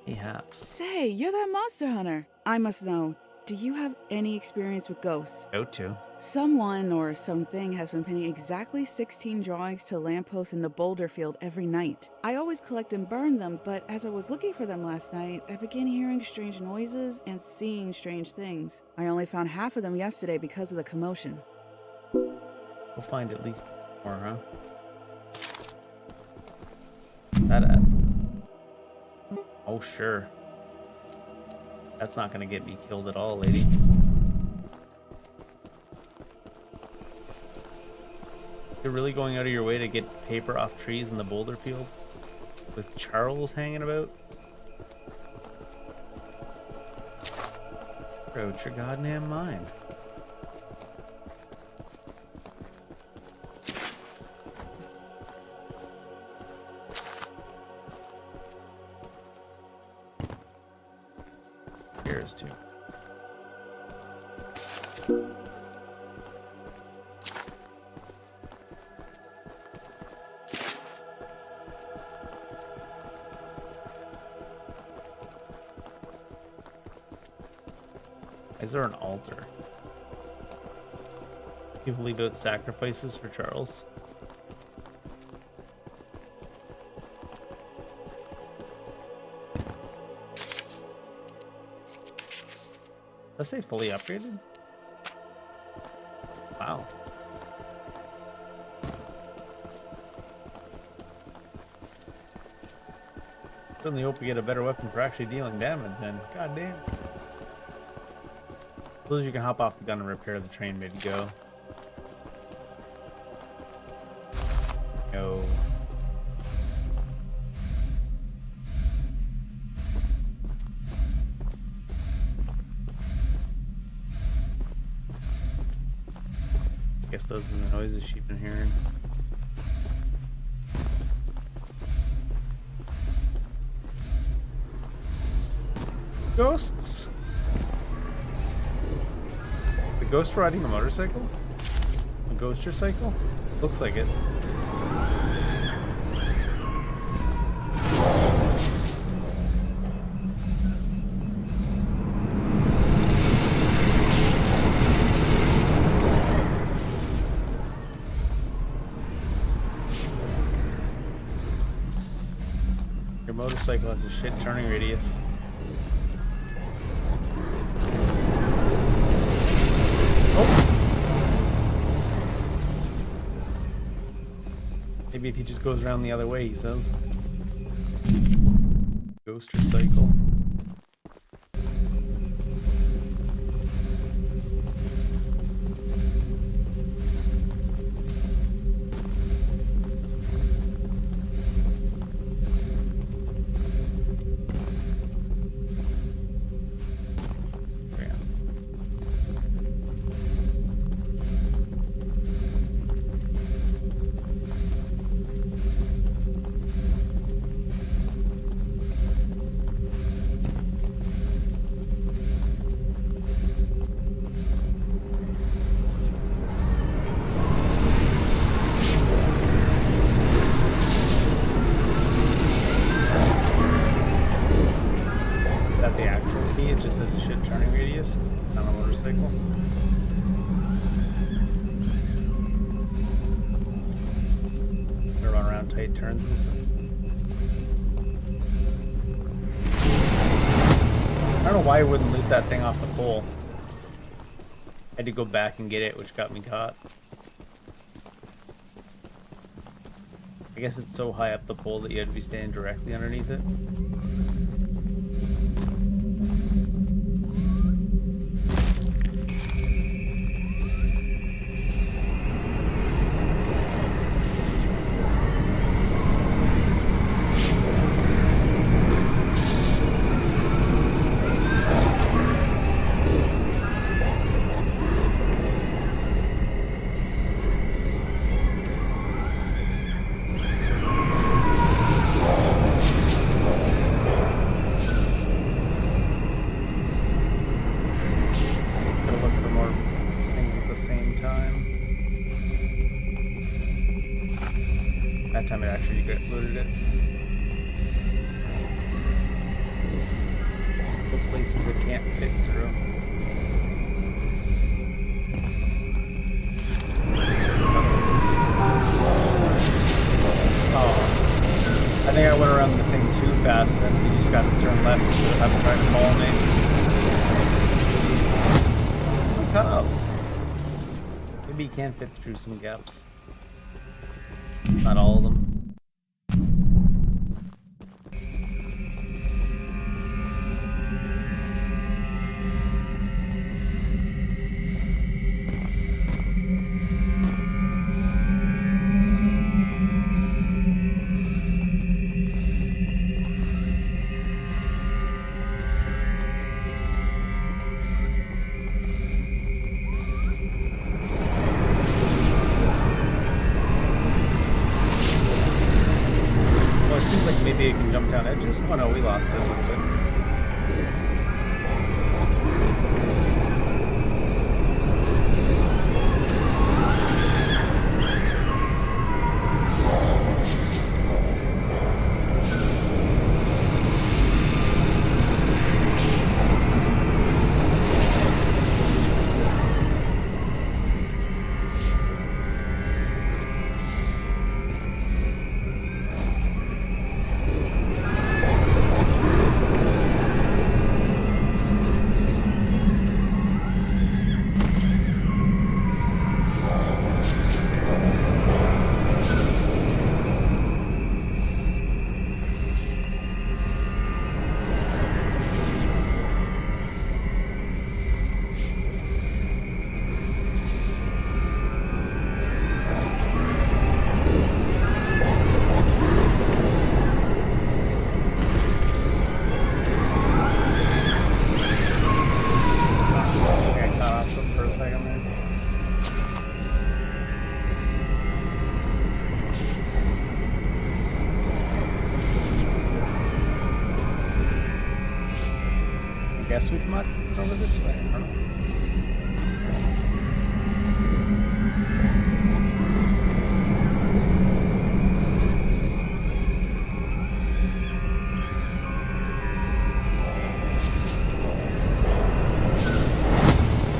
[SPEAKER 1] Perhaps.
[SPEAKER 12] Say, you're that monster hunter. I must know. Do you have any experience with ghosts?
[SPEAKER 1] Go to.
[SPEAKER 12] Someone or something has been pinning exactly 16 drawings to lampposts in the boulder field every night. I always collect and burn them, but as I was looking for them last night, I began hearing strange noises and seeing strange things. I only found half of them yesterday because of the commotion.
[SPEAKER 1] We'll find at least more, huh? That at? Oh, sure. That's not gonna get me killed at all, lady. You're really going out of your way to get paper off trees in the boulder field? With Charles hanging about? Out your goddamn mind. Here's two. Is there an altar? People leave out sacrifices for Charles. Let's say fully upgraded. Wow. Certainly hope we get a better weapon for actually dealing damage then. God damn. Suppose you can hop off the gun and repair the train mid go. No. Guess those are the noises she's been hearing. Ghosts? The ghost riding a motorcycle? A ghoster cycle? Looks like it. Your motorcycle has a shit turning radius. Maybe if he just goes around the other way, he says. Ghoster cycle. Turns and stuff. I don't know why I wouldn't loot that thing off the pole. I had to go back and get it, which got me caught. I guess it's so high up the pole that you had to be standing directly underneath it. That time it actually loaded it. The places it can't fit through. Oh. I think I went around the thing too fast and then you just got to turn left instead of having trying to follow me. Look up. Maybe you can fit through some gaps. Not all of them. was? Oh no, we lost it a little bit. Guess we come out over this way. I don't know.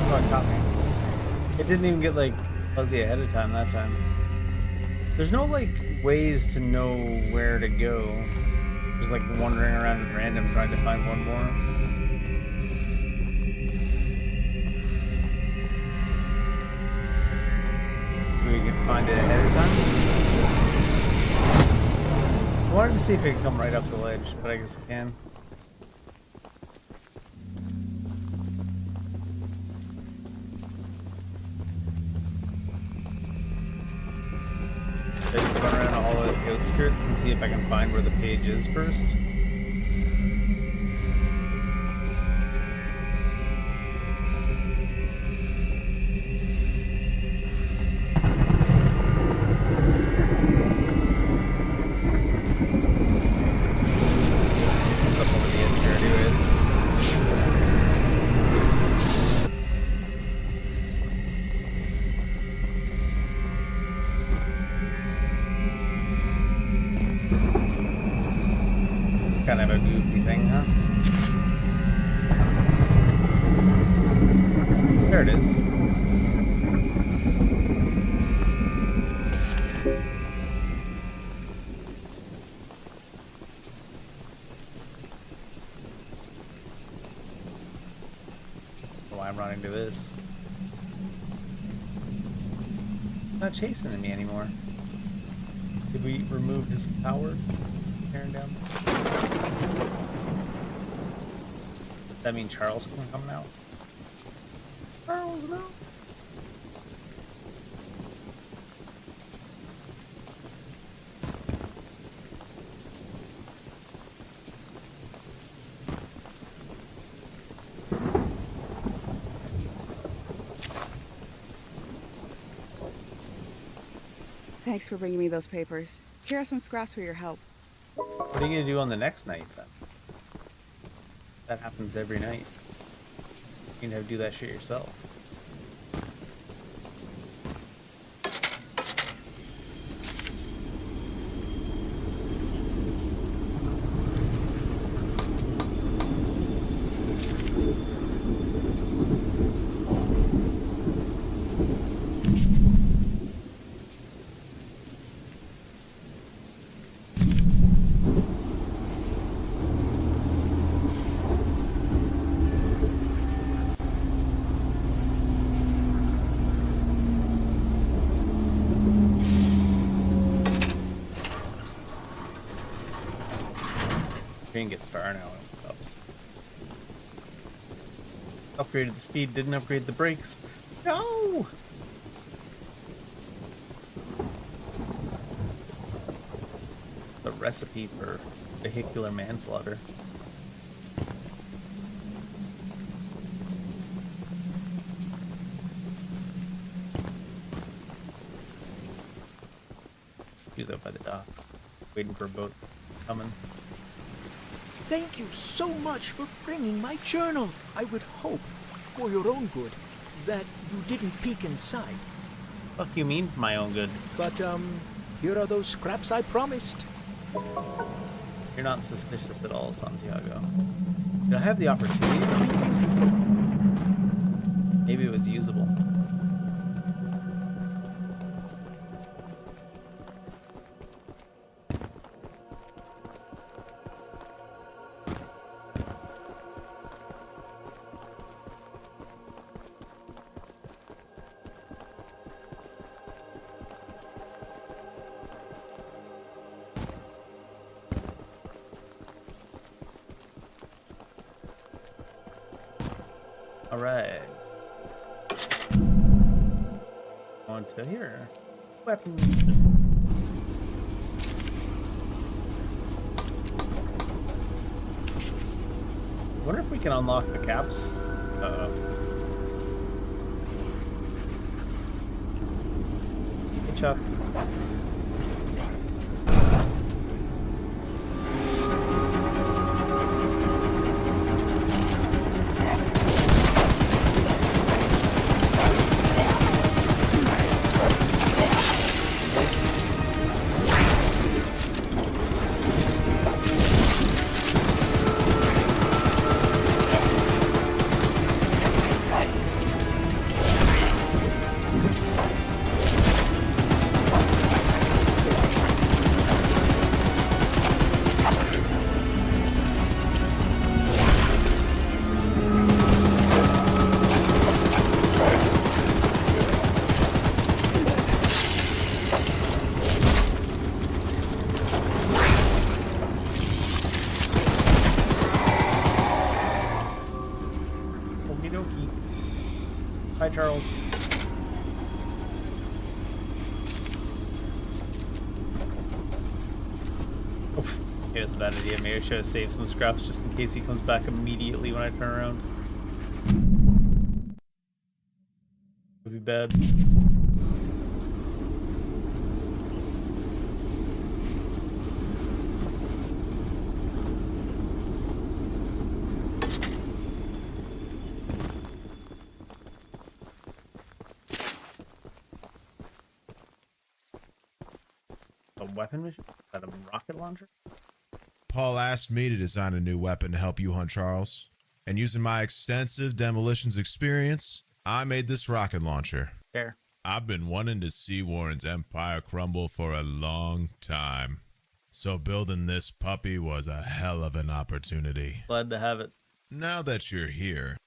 [SPEAKER 1] Oh, it caught me. It didn't even get like fuzzy ahead of time that time. There's no like ways to know where to go. Just like wandering around at random trying to find one more. We can find it ahead of time. I wanted to see if it could come right up the ledge, but I guess it can. Just run around all the outskirts and see if I can find where the page is first. Kind of a goofy thing, huh? There it is. Why I'm running to this. It's not chasing me anymore. Did we remove his power? Tearing down. Does that mean Charles can come now? Charles, no.
[SPEAKER 12] Thanks for bringing me those papers. Here are some scraps for your help.
[SPEAKER 1] What are you gonna do on the next night then? That happens every night. You can have to do that shit yourself. Gets far now. Upgraded the speed, didn't upgrade the brakes. No! The recipe for vehicular manslaughter. He's out by the docks, waiting for a boat coming.
[SPEAKER 13] Thank you so much for bringing my journal. I would hope, for your own good, that you didn't peek inside.
[SPEAKER 1] Fuck you mean for my own good?
[SPEAKER 13] But, here are those scraps I promised.
[SPEAKER 1] You're not suspicious at all, Santiago. Did I have the opportunity to make it? Maybe it was usable. Alright. On to here. Weapons. Wonder if we can unlock the caps. Uh-oh. Hey, Chuck. Hi, Charles. Oof. Yeah, it's a bad idea. Maybe I should have saved some scraps just in case he comes back immediately when I turn around. Would be bad. Weapon mission? Is that a rocket launcher?
[SPEAKER 14] Paul asked me to design a new weapon to help you hunt Charles. And using my extensive demolitions experience, I made this rocket launcher.
[SPEAKER 1] Fair.
[SPEAKER 14] I've been wanting to see Warren's empire crumble for a long time. So building this puppy was a hell of an opportunity.
[SPEAKER 1] Glad to have it.
[SPEAKER 14] Now that you're here,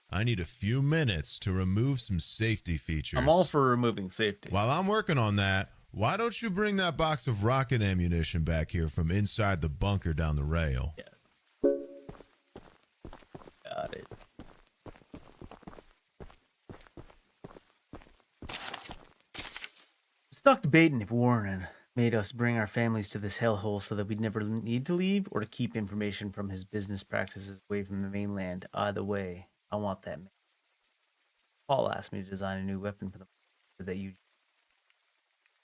[SPEAKER 14] I need a few minutes to remove some safety features.
[SPEAKER 1] I'm all for removing safety.
[SPEAKER 14] While I'm working on that, why don't you bring that box of rocket ammunition back here from inside the bunker down the rail?
[SPEAKER 1] Yeah. Got it. Stuck debating if Warren had made us bring our families to this hellhole so that we'd never need to leave, or to keep information from his business practices away from the mainland. Either way, I want that man. Paul asked me to design a new weapon for the that you.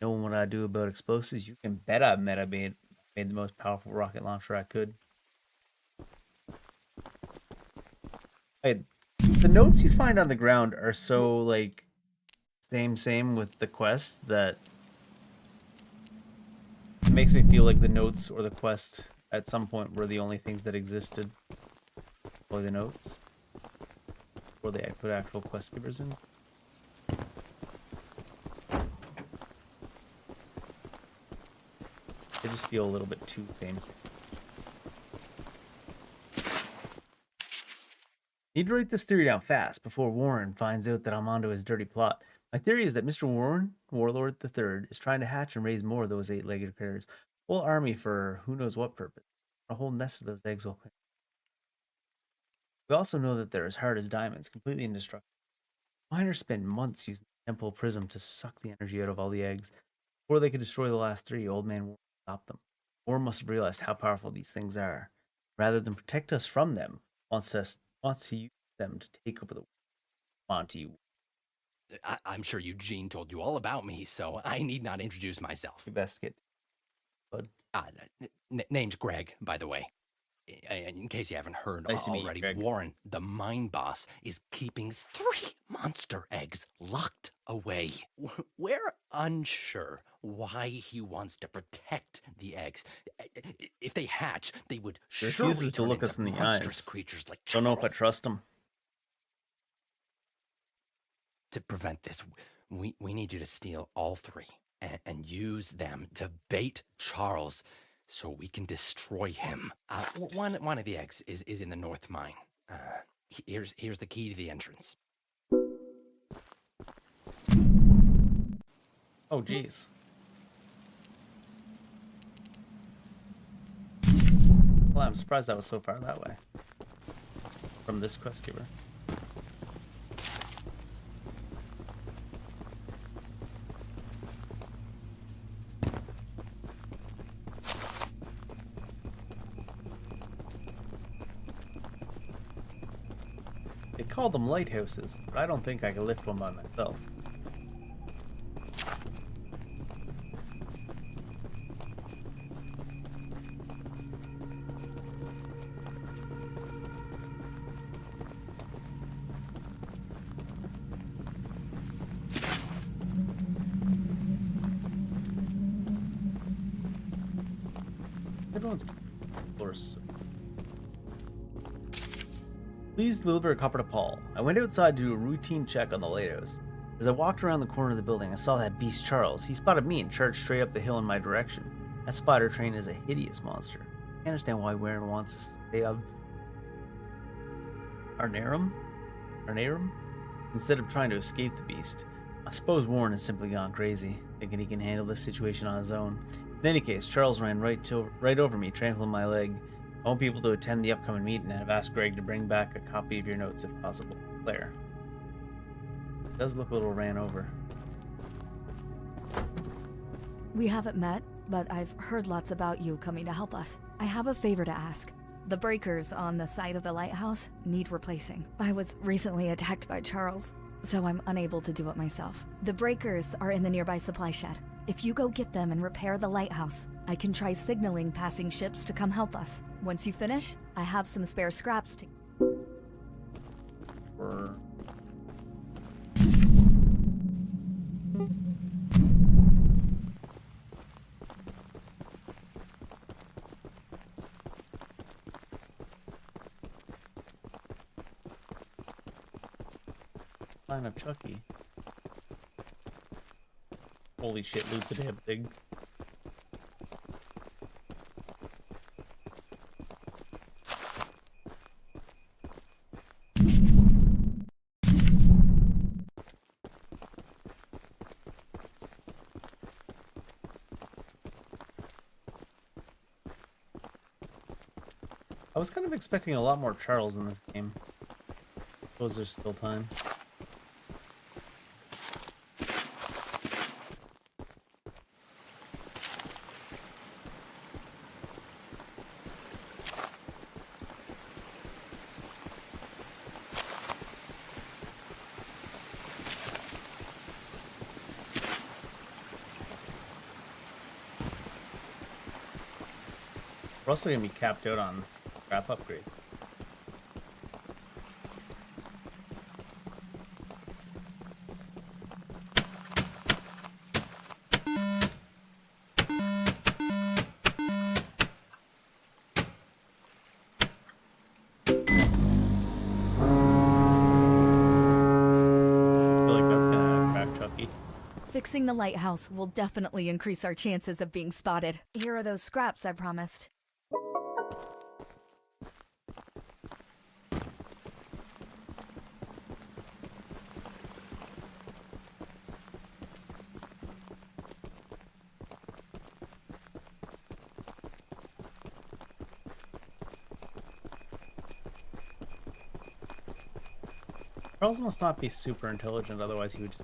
[SPEAKER 1] Knowing what I do about explosives, you can bet I made the most powerful rocket launcher I could. Hey, the notes you find on the ground are so, like, same with the quest that it makes me feel like the notes or the quest at some point were the only things that existed. Or the notes. Or they put actual quest givers in. They just feel a little bit too same. Need to write this theory down fast before Warren finds out that I'm onto his dirty plot. My theory is that Mr. Warren, Warlord III, is trying to hatch and raise more of those eight-legged critters. Whole army for who knows what purpose. A whole nest of those eggs will claim. We also know that they're as hard as diamonds, completely indestructible. Miners spend months using the temple prism to suck the energy out of all the eggs. Before they could destroy the last three, Old Man Warren stop them. Warren must have realized how powerful these things are. Rather than protect us from them, wants to use them to take over the world. On to you.
[SPEAKER 15] I'm sure Eugene told you all about me, so I need not introduce myself.
[SPEAKER 1] You best get. Bud.
[SPEAKER 15] Name's Greg, by the way. in case you haven't heard
[SPEAKER 1] Nice to meet you,
[SPEAKER 15] already,
[SPEAKER 1] Greg.
[SPEAKER 15] Warren, the mine boss, is keeping 3 monster eggs locked away. We're unsure why he wants to protect the eggs. If they hatch, they would
[SPEAKER 1] He
[SPEAKER 15] surely
[SPEAKER 1] refuses to
[SPEAKER 15] turn
[SPEAKER 1] look
[SPEAKER 15] into
[SPEAKER 1] us in the
[SPEAKER 15] monstrous
[SPEAKER 1] eyes.
[SPEAKER 15] creatures like
[SPEAKER 1] Don't know if I
[SPEAKER 15] Charles.
[SPEAKER 1] trust him.
[SPEAKER 15] To prevent this, we need you to steal all 3 and use them to bait Charles so we can destroy him. One of the eggs is in the north mine. Here's the key to the entrance.
[SPEAKER 1] Oh, jeez. Well, I'm surprised that was so far that way. From this quest giver. They call them lighthouses, but I don't think I can lift one by myself. Everyone's course. Please deliver a copper to Paul. I went outside to do a routine check on the lighthouse. As I walked around the corner of the building, I saw that beast Charles. He spotted me and charged straight up the hill in my direction. That spider train is a hideous monster. I understand why Warren wants us to stay of Arnarum instead of trying to escape the beast. I suppose Warren has simply gone crazy, thinking he can handle this situation on his own. In any case, Charles ran right over me, trampling my leg. I want people to attend the upcoming meeting and have asked Greg to bring back a copy of your notes if possible. Claire. It does look a little ran over.
[SPEAKER 16] We haven't met, but I've heard lots about you coming to help us. I have a favor to ask. The breakers on the side of the lighthouse need replacing. I was recently attacked by Charles, so I'm unable to do it myself. The breakers are in the nearby supply shed. If you go get them and repair the lighthouse, I can try signaling passing ships to come help us. Once you finish, I have some spare scraps to...
[SPEAKER 1] Line of Chucky. Holy shit, loot the damn thing. I was kind of expecting a lot more Charles in this game. Suppose there's still time. We're also gonna be capped out on scrap upgrade.
[SPEAKER 16] Fixing the lighthouse will definitely increase our chances of being spotted. Here are those scraps I promised.
[SPEAKER 1] Charles must not be super intelligent, otherwise he would just...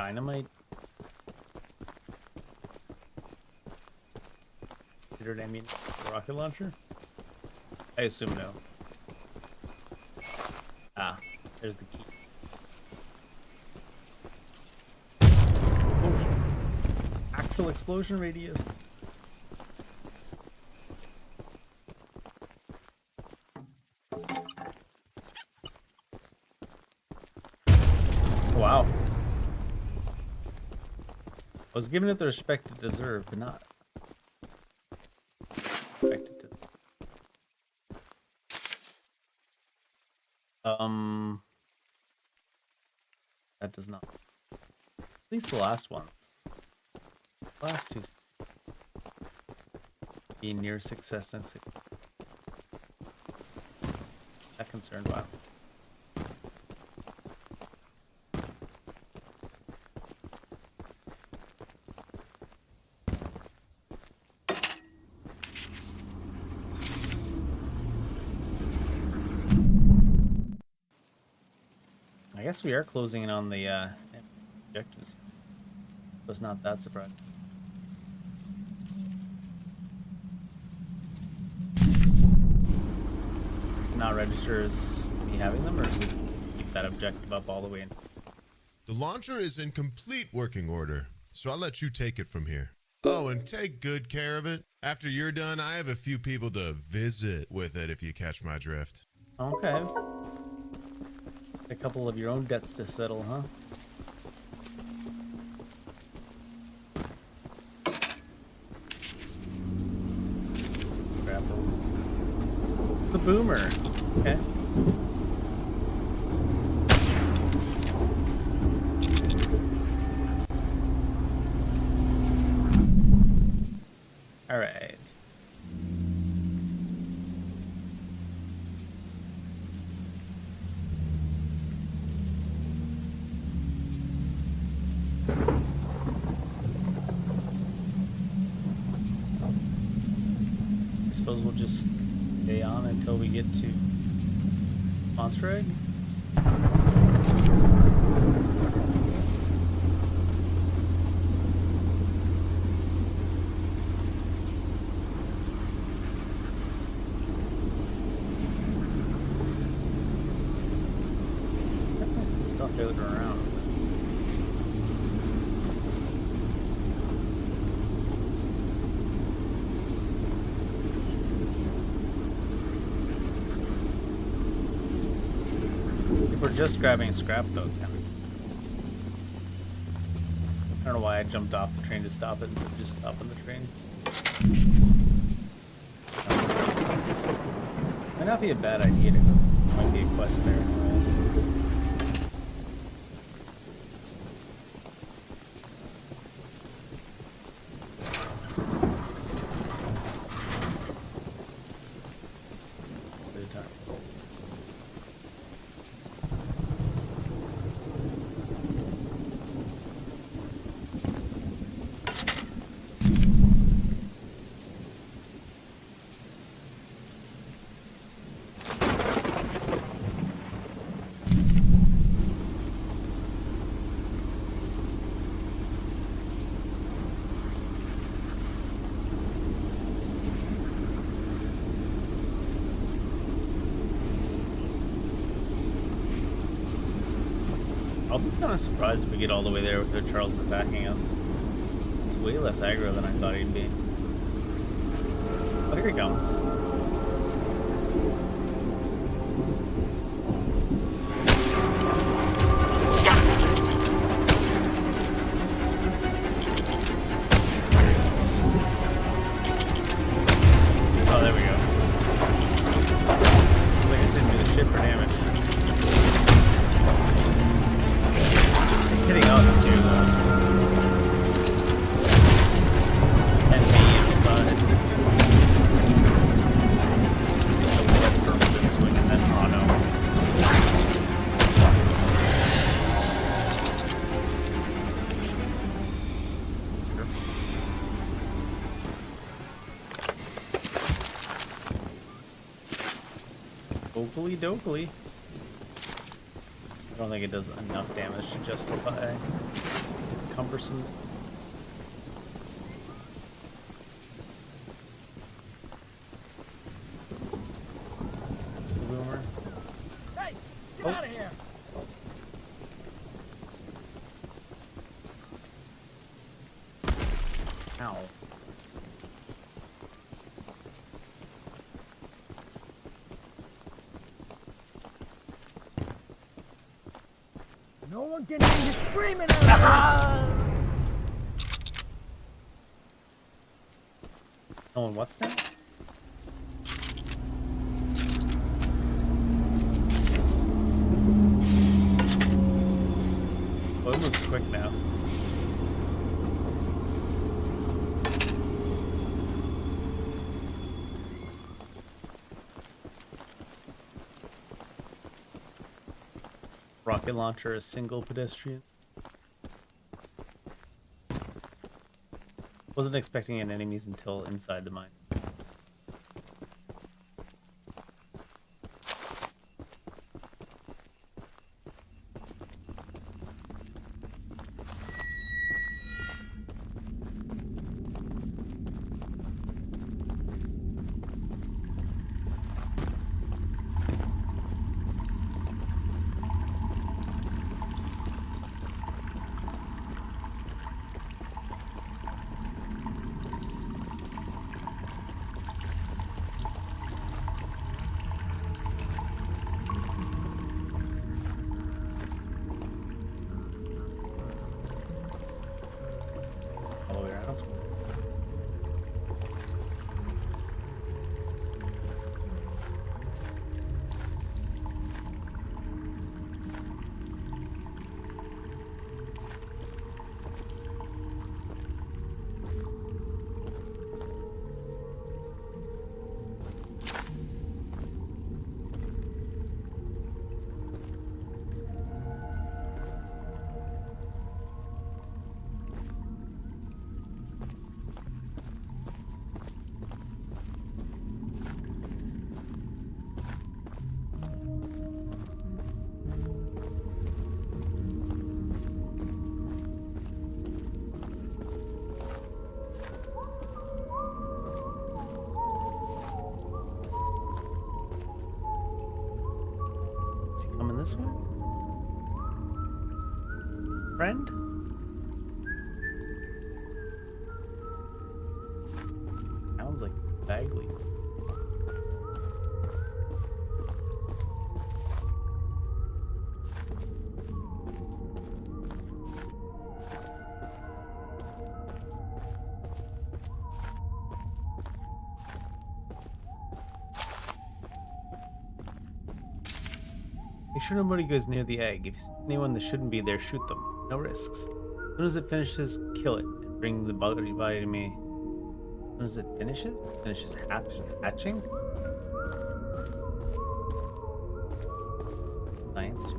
[SPEAKER 1] dynamite? Considered ammunition for a rocket launcher? I assume no. Ah, there's the key. Explosion. Actual explosion radius. Wow. I was giving it the respect it deserved, but not expected to. That does not. At least the last ones. Last two. Be near success and that concerned. Wow. I guess we are closing in on the objectives. Was not that surprising. Not register as me having them, or is it keep that objective up all the way in?
[SPEAKER 14] The launcher is in complete working order, so I'll let you take it from here. Oh, and take good care of it. After you're done, I have a few people to visit with it, if you catch my drift.
[SPEAKER 1] Okay. A couple of your own debts to settle, huh? Grapple. The boomer. Okay. All right. I suppose we'll just stay on until we get to Monster Egg. Definitely some stuff floating around. If we're just grabbing scrap though, it's kind of... I don't know why I jumped off the train to stop it instead of just stopping the train. Might not be a bad idea to go. Might be a quest there anyways. I'll be kind of surprised if we get all the way there without Charles attacking us. It's way less aggro than I thought he'd be. Oh, here he comes. Oh, there we go. Looks like it didn't do the shit for damage. Hitting us too, though. And me inside. So we went for this swing and then, oh no. Dokely dokely. I don't think it does enough damage to justify cumbersome. Boomer.
[SPEAKER 11] Hey, get out of here!
[SPEAKER 1] Ow.
[SPEAKER 11] No one can hear you screaming out here!
[SPEAKER 1] No one what's now? Oh, it moves quick now. Rocket launcher, a single pedestrian. Wasn't expecting any enemies until inside the mine. All the way around. Is he coming this way? Friend? Sounds like Bagley. Make sure nobody goes near the egg. If you see anyone that shouldn't be there, shoot them. No risks. As soon as it finishes, kill it. And bring the body to me. As soon as it finishes? Finishes hatching? Science.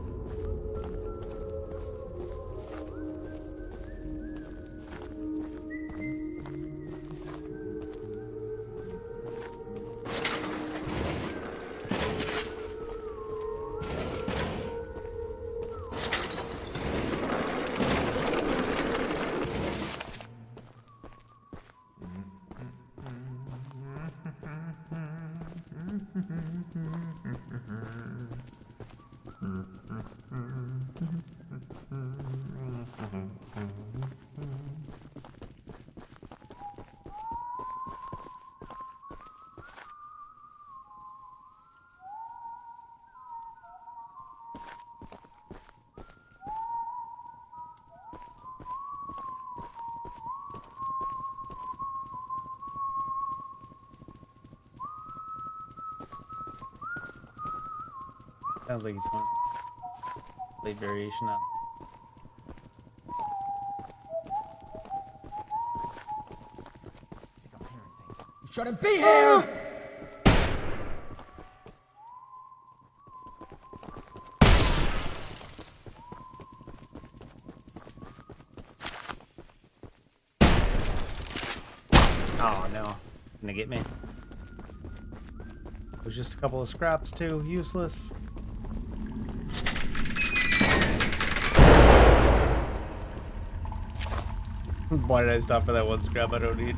[SPEAKER 1] Sounds like he's going late variation on.
[SPEAKER 11] You shouldn't be here!
[SPEAKER 1] Oh no, gonna get me. There's just a couple of scraps too, useless. Why did I stop for that one scrap I don't need?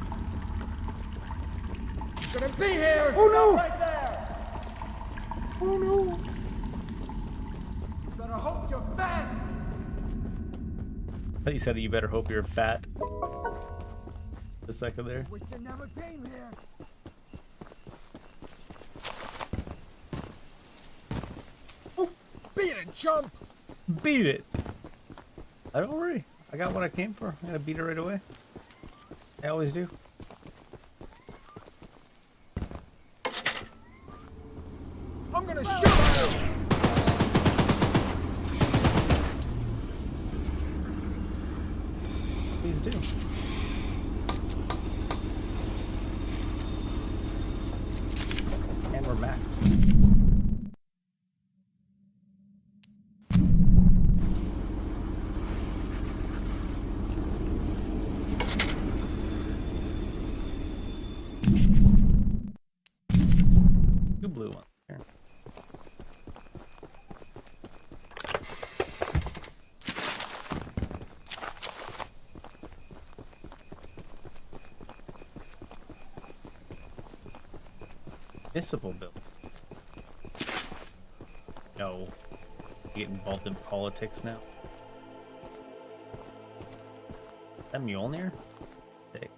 [SPEAKER 11] It's gonna be here!
[SPEAKER 1] Oh no!
[SPEAKER 11] Right there!
[SPEAKER 1] Oh no!
[SPEAKER 11] You better hope you're fat!
[SPEAKER 1] I thought you said you better hope you're fat. For a second there.
[SPEAKER 11] Wish you never came here. Beat it, chump!
[SPEAKER 1] Beat it! I don't worry. I got what I came for. I'm gonna beat it right away. I always do.
[SPEAKER 11] I'm gonna shoot you!
[SPEAKER 1] Please do. And we're maxed. Two blue ones. Here. Municipal bill. No. Get involved in politics now. Is that Mjolnir? Sick.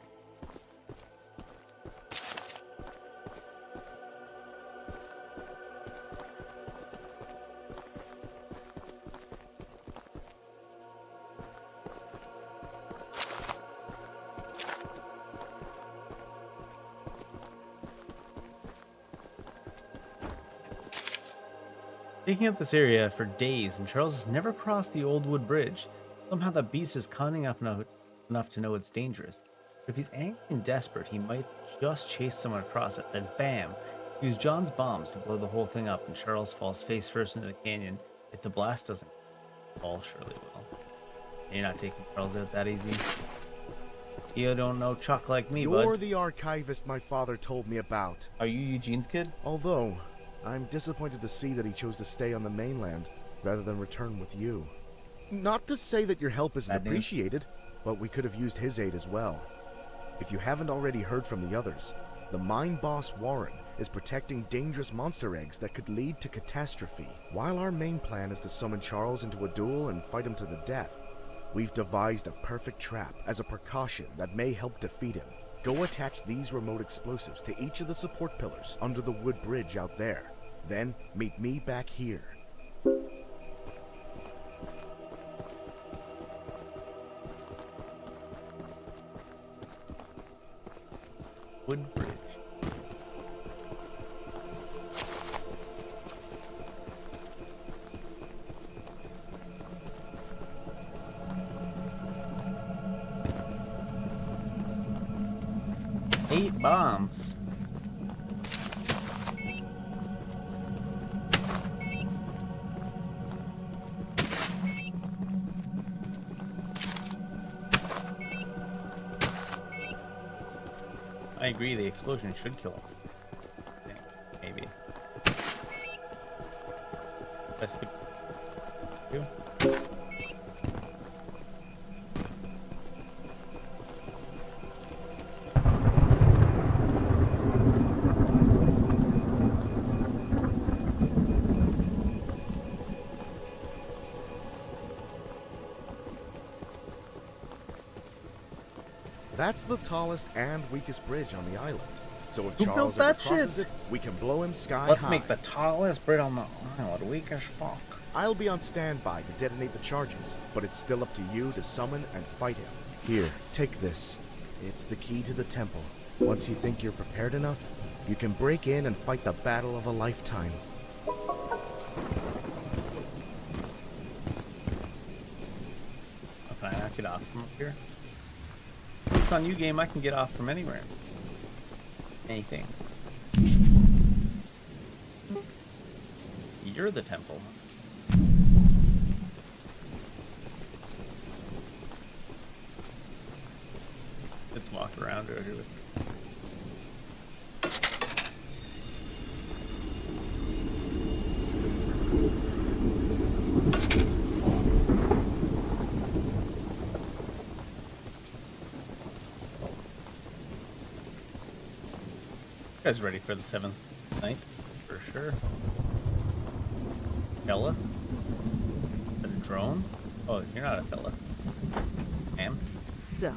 [SPEAKER 1] Taking up this area for days, and Charles has never crossed the old wood bridge. Somehow the beast is cunning enough to know it's dangerous. But if he's angry and desperate, he might just chase someone across it, then bam! Use John's bombs to blow the whole thing up, and Charles falls face first into the canyon. If the blast doesn't fall, surely will. You're not taking Charles out that easy. You don't know Chuck like me, bud.
[SPEAKER 17] You're the archivist my father told me about.
[SPEAKER 1] Are you Eugene's kid?
[SPEAKER 17] Although, I'm disappointed to see that he chose to stay on the mainland rather than return with you. Not to say that your help isn't appreciated, but we could have used his aid as well. If you haven't already heard from the others, the mine boss Warren is protecting dangerous monster eggs that could lead to catastrophe. While our main plan is to summon Charles into a duel and fight him to the death, we've devised a perfect trap as a precaution that may help defeat him. Go attach these remote explosives to each of the support pillars under the wood bridge out there. Then meet me back here.
[SPEAKER 1] Wood bridge. Eight bombs. I agree, the explosion should kill him. I think, maybe. That's good. You?
[SPEAKER 17] That's the tallest and weakest bridge on the island. So if
[SPEAKER 1] Who
[SPEAKER 17] Charles
[SPEAKER 1] built
[SPEAKER 17] ever
[SPEAKER 1] that
[SPEAKER 17] crosses
[SPEAKER 1] shit?
[SPEAKER 17] it, we can blow him sky
[SPEAKER 1] Let's
[SPEAKER 17] high.
[SPEAKER 1] make the tallest bridge on the island weak as fuck.
[SPEAKER 17] I'll be on standby to detonate the charges, but it's still up to you to summon and fight him. Here, take this. It's the key to the temple. Once you think you're prepared enough, you can break in and fight the battle of a lifetime.
[SPEAKER 1] Can I not get off from up here? It's on you, game. I can get off from anywhere. Anything. You're the temple. Let's walk around over here with me. guys ready for the 7th night? For sure. Bella? A drone? Oh, you're not a fella. Ma'am?
[SPEAKER 18] So,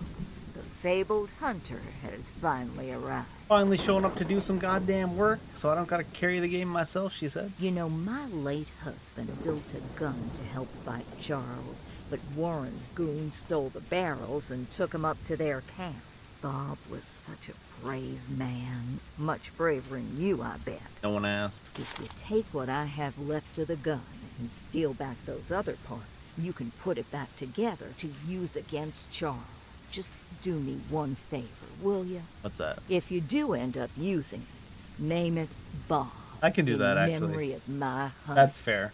[SPEAKER 18] the fabled hunter has finally arrived.
[SPEAKER 1] Finally showing up to do some goddamn work, so I don't gotta carry the game myself, she said.
[SPEAKER 18] You know, my late husband built a gun to help fight Charles, but Warren's goons stole the barrels and took them up to their camp. Bob was such a brave man. Much braver than you, I bet.
[SPEAKER 1] No one asked.
[SPEAKER 18] If you take what I have left of the gun and steal back those other parts, you can put it back together to use against Charles. Just do me one favor, will you?
[SPEAKER 1] What's that?
[SPEAKER 18] If you do end up using it, name it Bob.
[SPEAKER 1] I can do that,
[SPEAKER 18] in
[SPEAKER 1] actually.
[SPEAKER 18] memory of my hunt.
[SPEAKER 1] That's fair.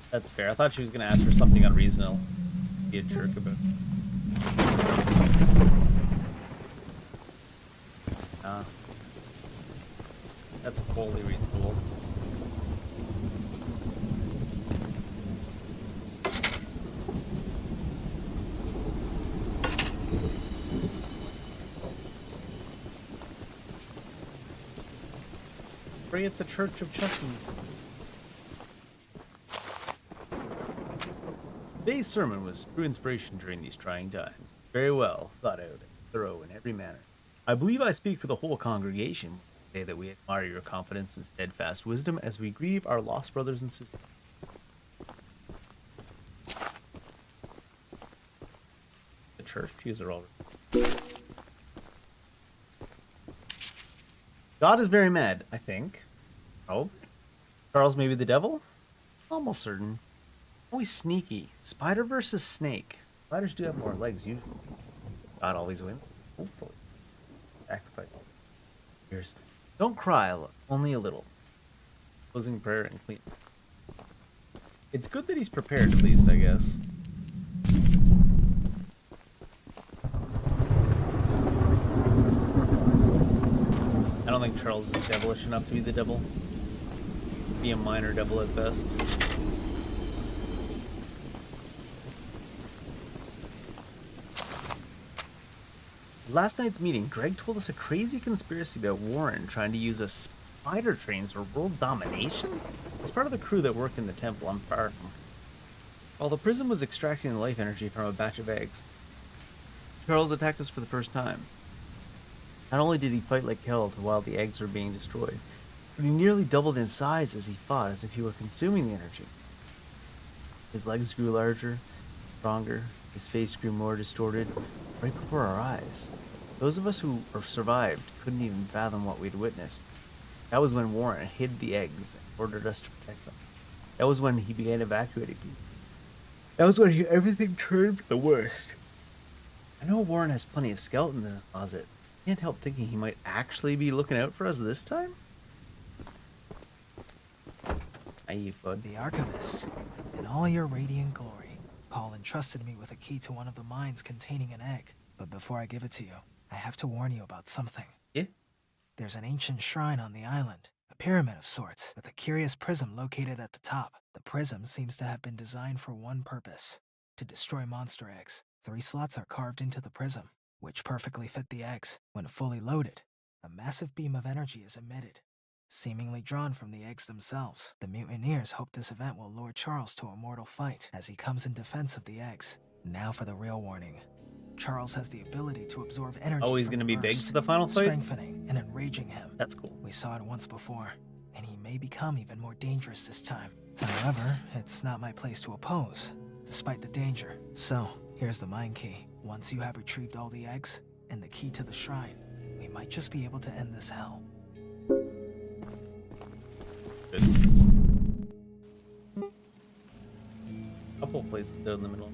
[SPEAKER 1] That's fair. I thought she was gonna ask for something unreasonable. Be a jerk about it. That's wholly reasonable. Pray at the Church of Chucky. Today's sermon was true inspiration during these trying times. Very well thought out and thorough in every manner. I believe I speak for the whole congregation when I say that we admire your confidence and steadfast wisdom as we grieve our lost brothers and sisters. The church pews are all. God is very mad, I think. Oh, Charles may be the devil? Almost certain. Always sneaky. Spider versus snake. Spiders do have more legs usually. God always wins. Hopefully. Sacrifice. Here's. Don't cry, only a little. Closing prayer and clean. It's good that he's prepared, at least, I guess. I don't think Charles is devilish enough to be the devil. Be a minor devil at best. Last night's meeting, Greg told us a crazy conspiracy about Warren trying to use a spider trains for world domination? As part of the crew that worked in the temple, I'm far from. While the prism was extracting the life energy from a batch of eggs, Charles attacked us for the first time. Not only did he fight like hell while the eggs were being destroyed, but he nearly doubled in size as he fought, as if he were consuming the energy. His legs grew larger, stronger, his face grew more distorted, right before our eyes. Those of us who survived couldn't even fathom what we'd witnessed. That was when Warren hid the eggs and ordered us to protect them. That was when he began evacuating people. That was when everything turned for the worst. I know Warren has plenty of skeletons in his closet. I can't help thinking he might actually be looking out for us this time? Naive, bud.
[SPEAKER 19] The Archivist, in all your radiant glory, Paul entrusted me with a key to one of the mines containing an egg. But before I give it to you, I have to warn you about something.
[SPEAKER 1] Yeah?
[SPEAKER 19] There's an ancient shrine on the island, a pyramid of sorts, with a curious prism located at the top. The prism seems to have been designed for one purpose, to destroy monster eggs. 3 slots are carved into the prism, which perfectly fit the eggs. When fully loaded, a massive beam of energy is emitted, seemingly drawn from the eggs themselves. The mutineers hope this event will lure Charles to a mortal fight as he comes in defense of the eggs. Now for the real warning. Charles has the ability to absorb energy.
[SPEAKER 1] Oh, he's going to be big for the final fight?
[SPEAKER 19] Strengthening and enraging him.
[SPEAKER 1] That's cool.
[SPEAKER 19] We saw it once before, and he may become even more dangerous this time. However, it's not my place to oppose, despite the danger. So, here's the mine key. Once you have retrieved all the eggs and the key to the shrine, we might just be able to end this hell.
[SPEAKER 1] Good. Couple places there in the middle.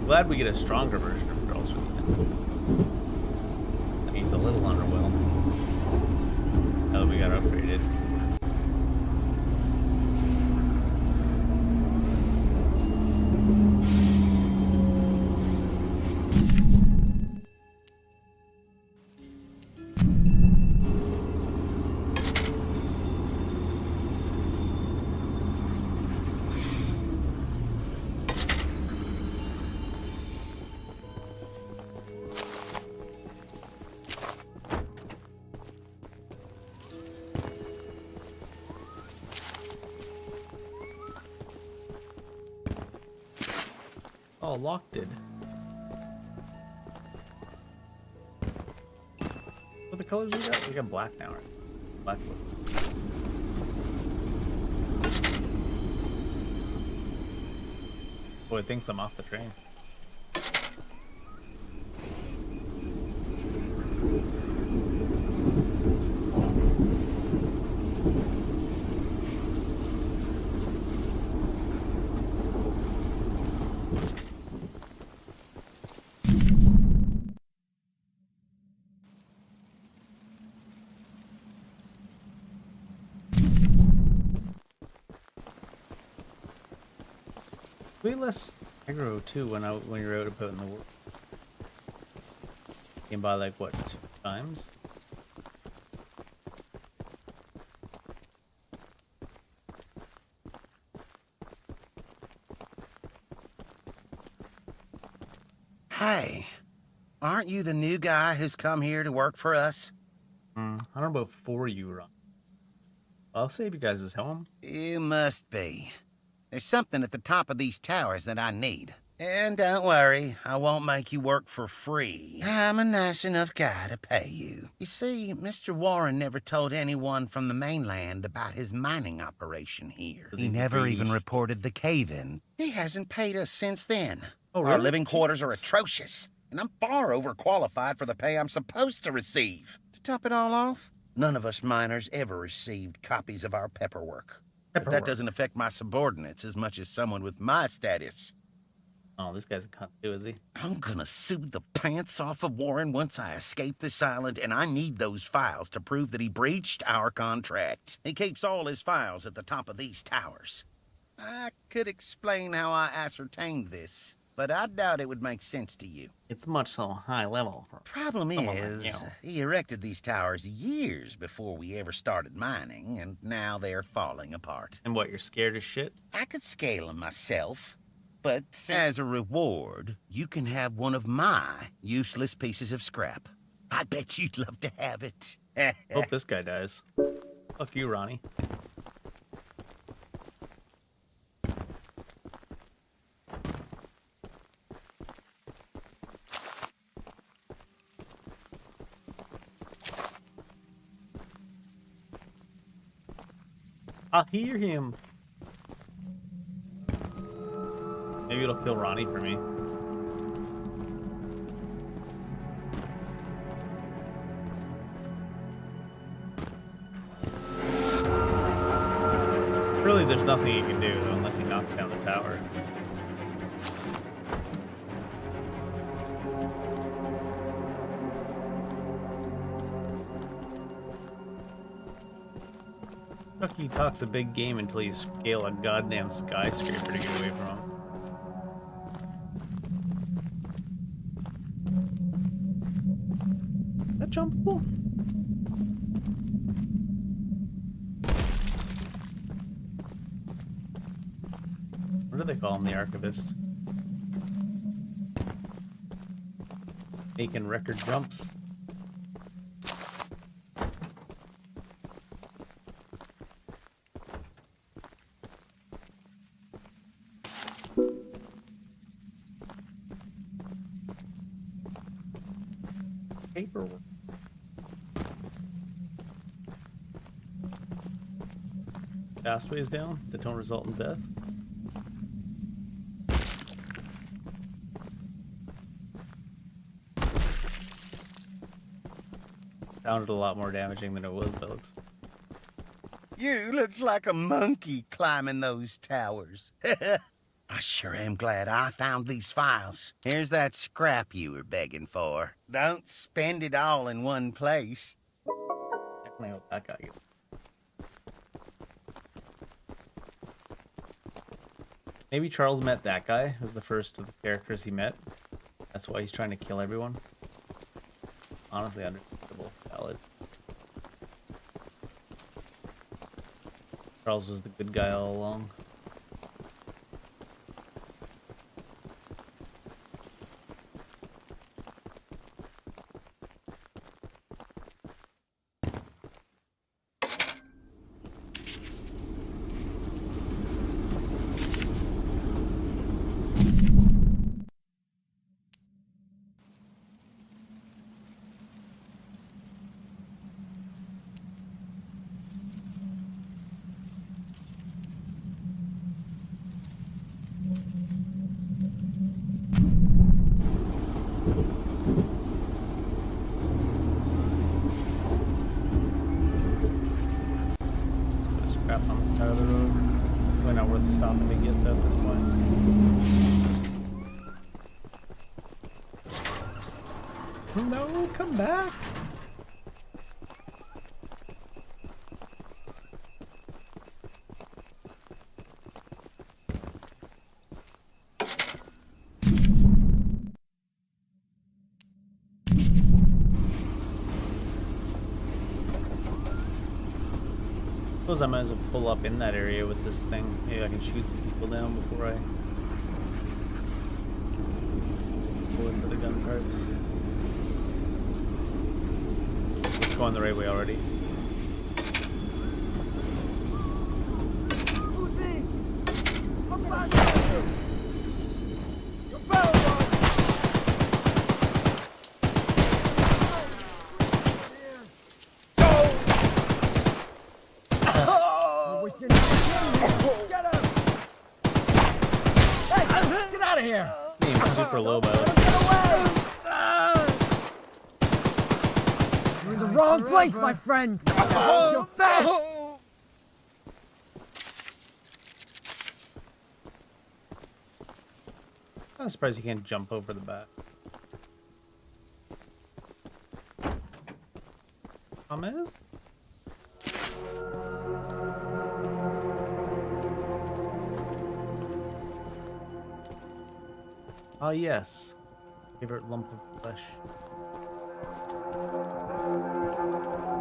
[SPEAKER 1] Glad we get a stronger version of Charles for the end. He's a little underwhelmed. Now that we got upgraded. Oh, locked it. What the colors we got? We got black now, right? Black. Boy, it thinks I'm off the train. Way less aggro too when you're out about in the world. You can buy like what, 2 times?
[SPEAKER 20] Hey, aren't you the new guy who's come here to work for us?
[SPEAKER 1] I don't know about for you, Ron. I'll save you guys' home.
[SPEAKER 20] You must be. There's something at the top of these towers that I need. And don't worry, I won't make you work for free. I'm a nice enough guy to pay you. You see, Mr. Warren never told anyone from the mainland about his mining operation here. He never even reported the cave-in. He hasn't paid us since then.
[SPEAKER 1] Oh, really?
[SPEAKER 20] Our living quarters are atrocious, and I'm far overqualified for the pay I'm supposed to receive. To top it all off, none of us miners ever received copies of our paperwork. But that doesn't affect my subordinates as much as someone with my status.
[SPEAKER 1] Oh, this guy's a cunt too, is he?
[SPEAKER 20] I'm gonna sue the pants off of Warren once I escape this island, and I need those files to prove that he breached our contract. He keeps all his files at the top of these towers. I could explain how I ascertained this, but I doubt it would make sense to you.
[SPEAKER 1] It's much so high level.
[SPEAKER 20] Problem is, he erected these towers years before we ever started mining, and now they're falling apart.
[SPEAKER 1] And what, you're scared as shit?
[SPEAKER 20] I could scale them myself, but as a reward, you can have one of my useless pieces of scrap. I bet you'd love to have it.
[SPEAKER 1] Hope this guy dies. Fuck you, Ronnie. I hear him. Maybe it'll kill Ronnie for me. Really, there's nothing you can do unless he knocks down the tower. He talks a big game until you scale a goddamn skyscraper to get away from him. Is that jumpable? What do they call him, the archivist? Making record jumps. Paperwork. Fastways down that don't result in death. Sounded a lot more damaging than it was, Bugs.
[SPEAKER 20] You look like a monkey climbing those towers. I sure am glad I found these files. Here's that scrap you were begging for. Don't spend it all in one place.
[SPEAKER 1] Definitely hope that got you. Maybe Charles met that guy. It was the first of the characters he met. That's why he's trying to kill everyone. Honestly, understandable. Valid. Charles was the good guy all along. Probably not worth stopping to get at this point. No, come back. Suppose I might as well pull up in that area with this thing. Maybe I can shoot some people down before I pull into the gun parts. It's going the right way already. Super low by this.
[SPEAKER 11] You're in the wrong place, my friend. You're fast.
[SPEAKER 1] I'm surprised you can't jump over the bat. Thomas? Ah, yes. Favorite lump of flesh.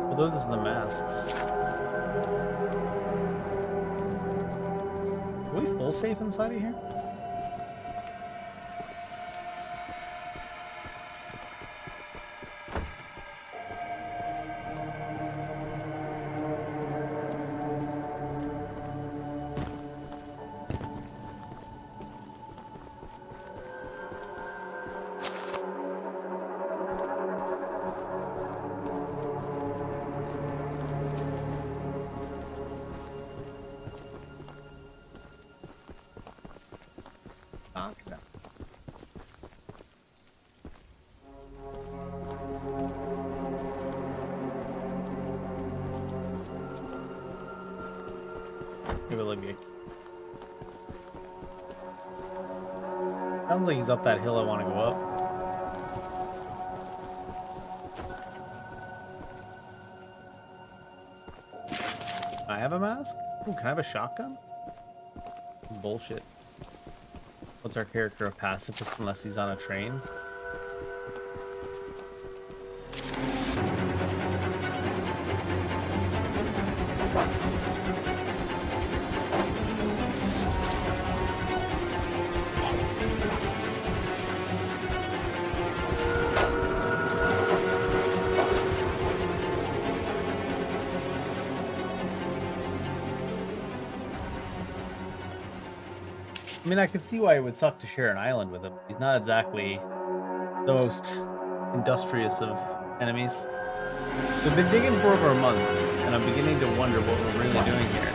[SPEAKER 1] Although those are the masks. Are we full safe inside of here? Sounds like he's up that hill I want to go up. I have a mask? Ooh, can I have a shotgun? Bullshit. What's our character, a pacifist unless he's on a train? I mean, I could see why it would suck to share an island with him. He's not exactly the most industrious of enemies. We've been digging for over a month, and I'm beginning to wonder what we're really doing here.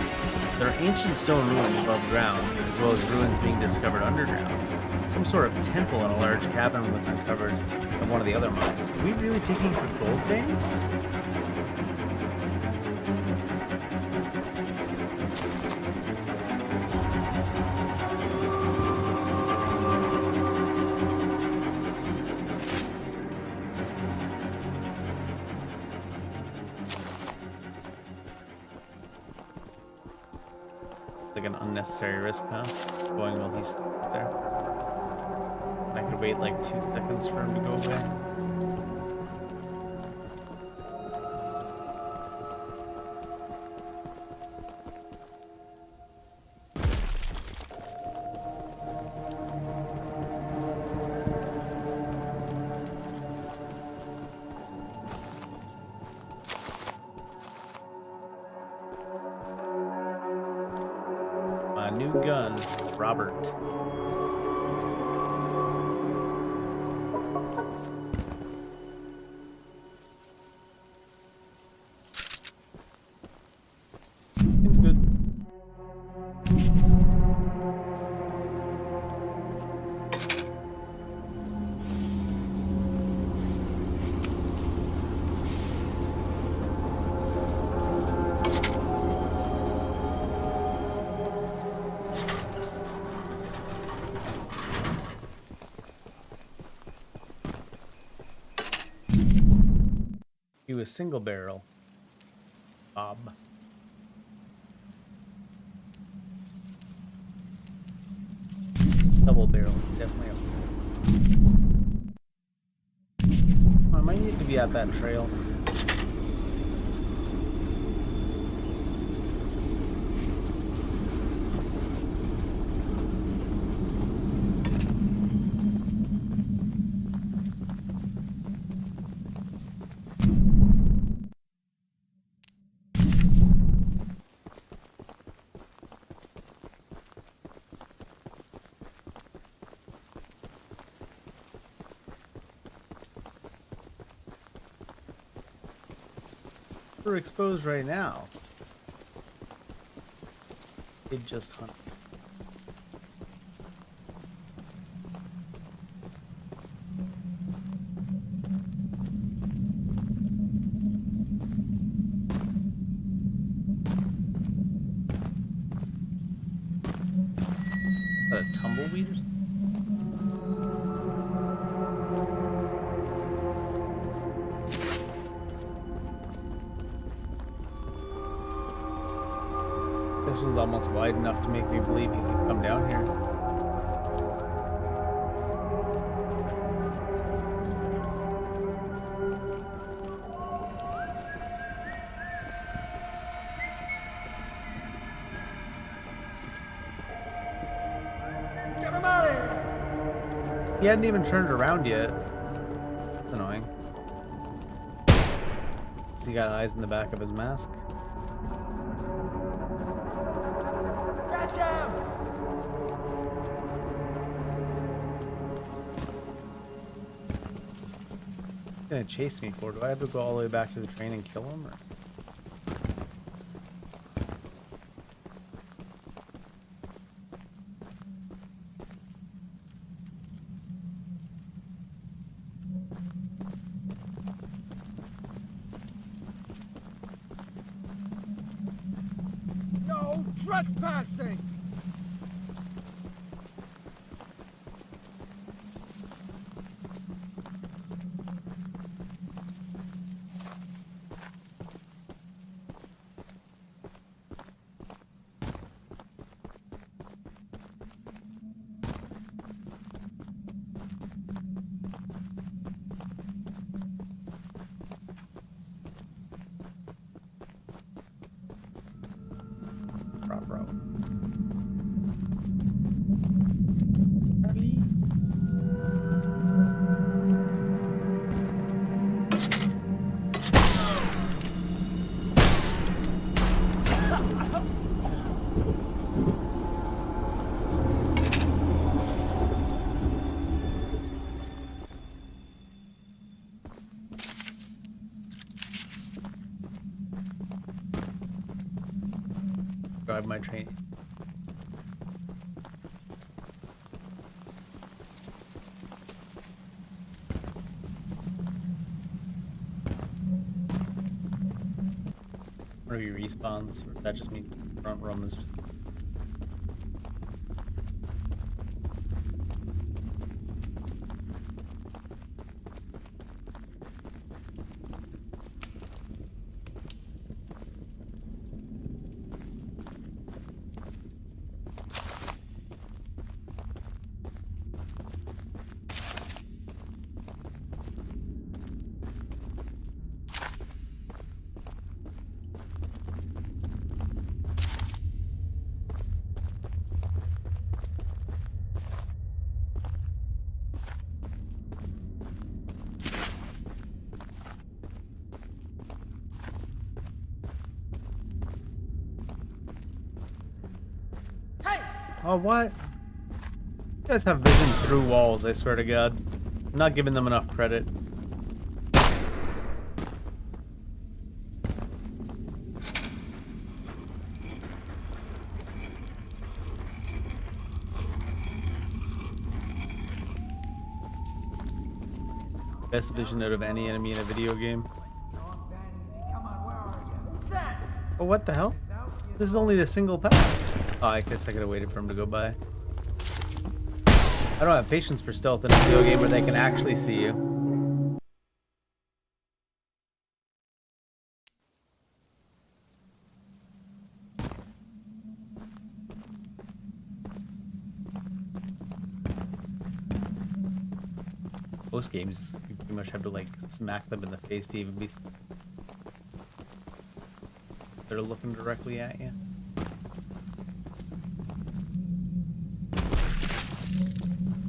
[SPEAKER 1] There are ancient stone ruins above ground, as well as ruins being discovered underground. Some sort of temple in a large cavern was uncovered at one of the other mines. Are we really digging for gold veins? Like an unnecessary risk, huh? Going while he's there. I could wait like 2 seconds for him to go away. New gun, Robert. Seems good. He was single barrel. Bob. Double barrel, definitely. I might need to be at that trail. We're exposed right now. It just hunt. A tumbleweed or something? This one's almost wide enough to make me believe he can come down here.
[SPEAKER 11] Get him out of here!
[SPEAKER 1] He hadn't even turned around yet. That's annoying. Has he got eyes in the back of his mask?
[SPEAKER 11] Catch him!
[SPEAKER 1] He's gonna chase me for? Do I have to go all the way back to the train and kill him? Or?
[SPEAKER 11] No trespassing!
[SPEAKER 1] Bro. Drive my train. Or he respawns, or that just means front room is. Oh, what? You guys have vision through walls, I swear to God. I'm not giving them enough credit. Best vision out of any enemy in a video game. Oh, what the hell? This is only the single path. Oh, I guess I could have waited for him to go by. I don't have patience for stealth in a video game where they can actually see you. Most games, you pretty much have to like smack them in the face to even be. They're looking directly at you.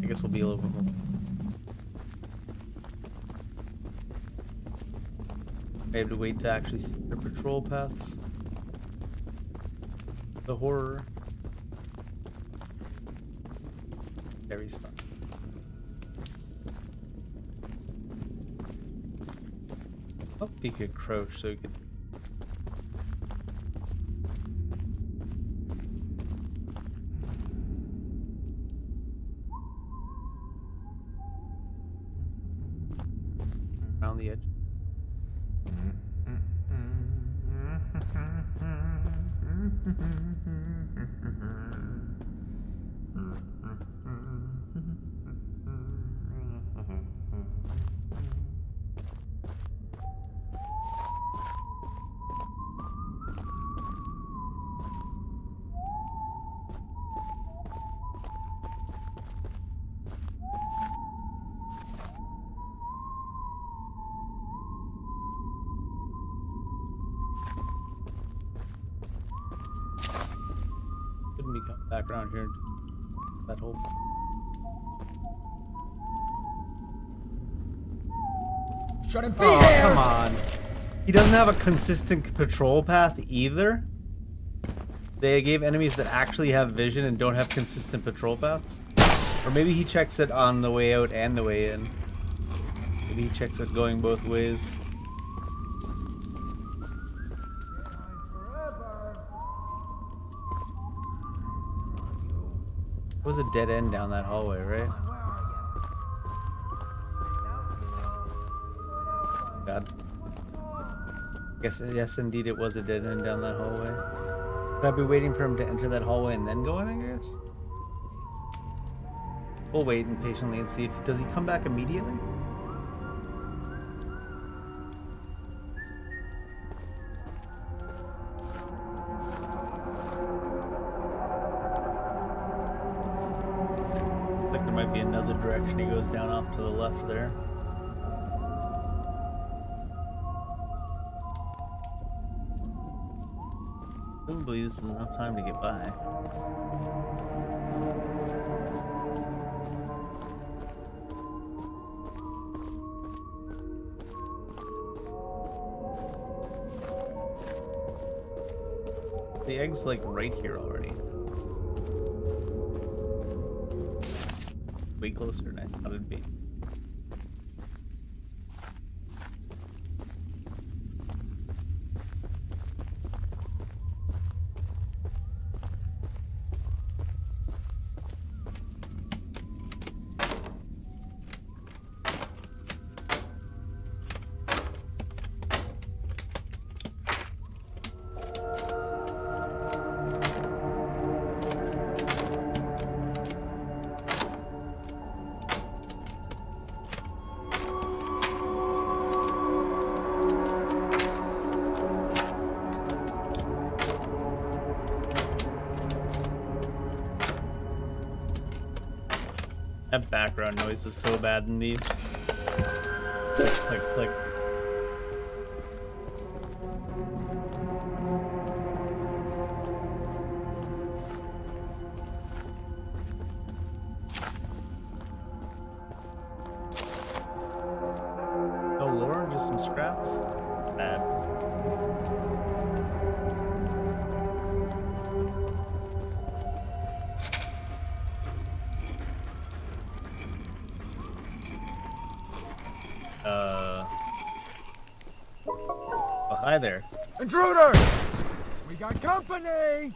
[SPEAKER 1] I guess we'll be a little bit more. I have to wait to actually see their patrol paths. The horror. Very smart. Hope he could crouch so he could. Around the edge. Couldn't be come back around here into that hole.
[SPEAKER 11] Shouldn't be
[SPEAKER 1] Oh,
[SPEAKER 11] here.
[SPEAKER 1] come on. He doesn't have a consistent patrol path either. They gave enemies that actually have vision and don't have consistent patrol paths. Or maybe he checks it on the way out and the way in. Maybe he checks it going both ways. It was a dead end down that hallway, right? God. Yes, indeed, it was a dead end down that hallway. Should I be waiting for him to enter that hallway and then go in, I guess? We'll wait and patiently and see if does he come back immediately? Like there might be another direction he goes down off to the left there. Presumably this is enough time to get by. The egg's like right here already. Way closer than I thought it'd be. That background noise is so bad in these. Click, click, click. Oh, Lauren, just some scraps? Bad. Oh, hi there.
[SPEAKER 11] Intruder! We got company!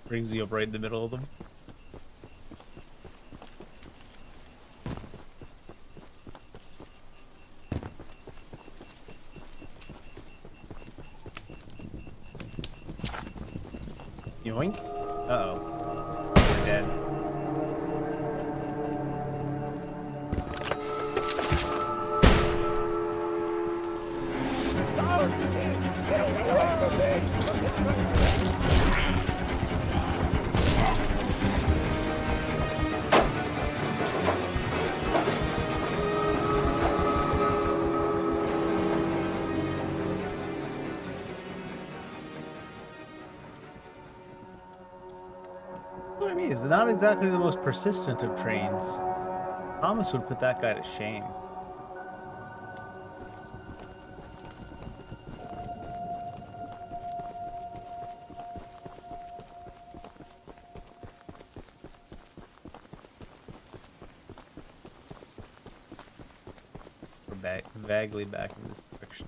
[SPEAKER 1] Brings me up right in the middle of them. Yoink. Uh-oh. We're dead. mean, he's not exactly the most persistent of trains. Thomas would put that guy to shame. We're vaguely back in this direction.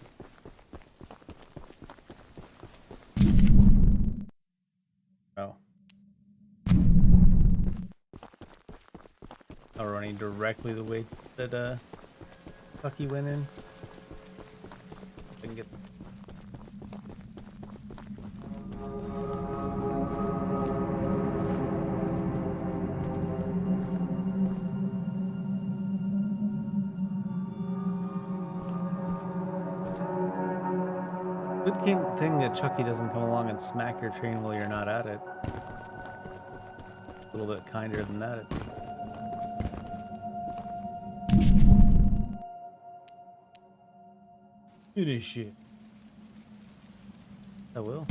[SPEAKER 1] Oh. I'm running directly the way that Chucky went in. I can get. Good thing that Chucky doesn't come along and smack your train while you're not at it. A little bit kinder than that, it seems. Do this shit. I will.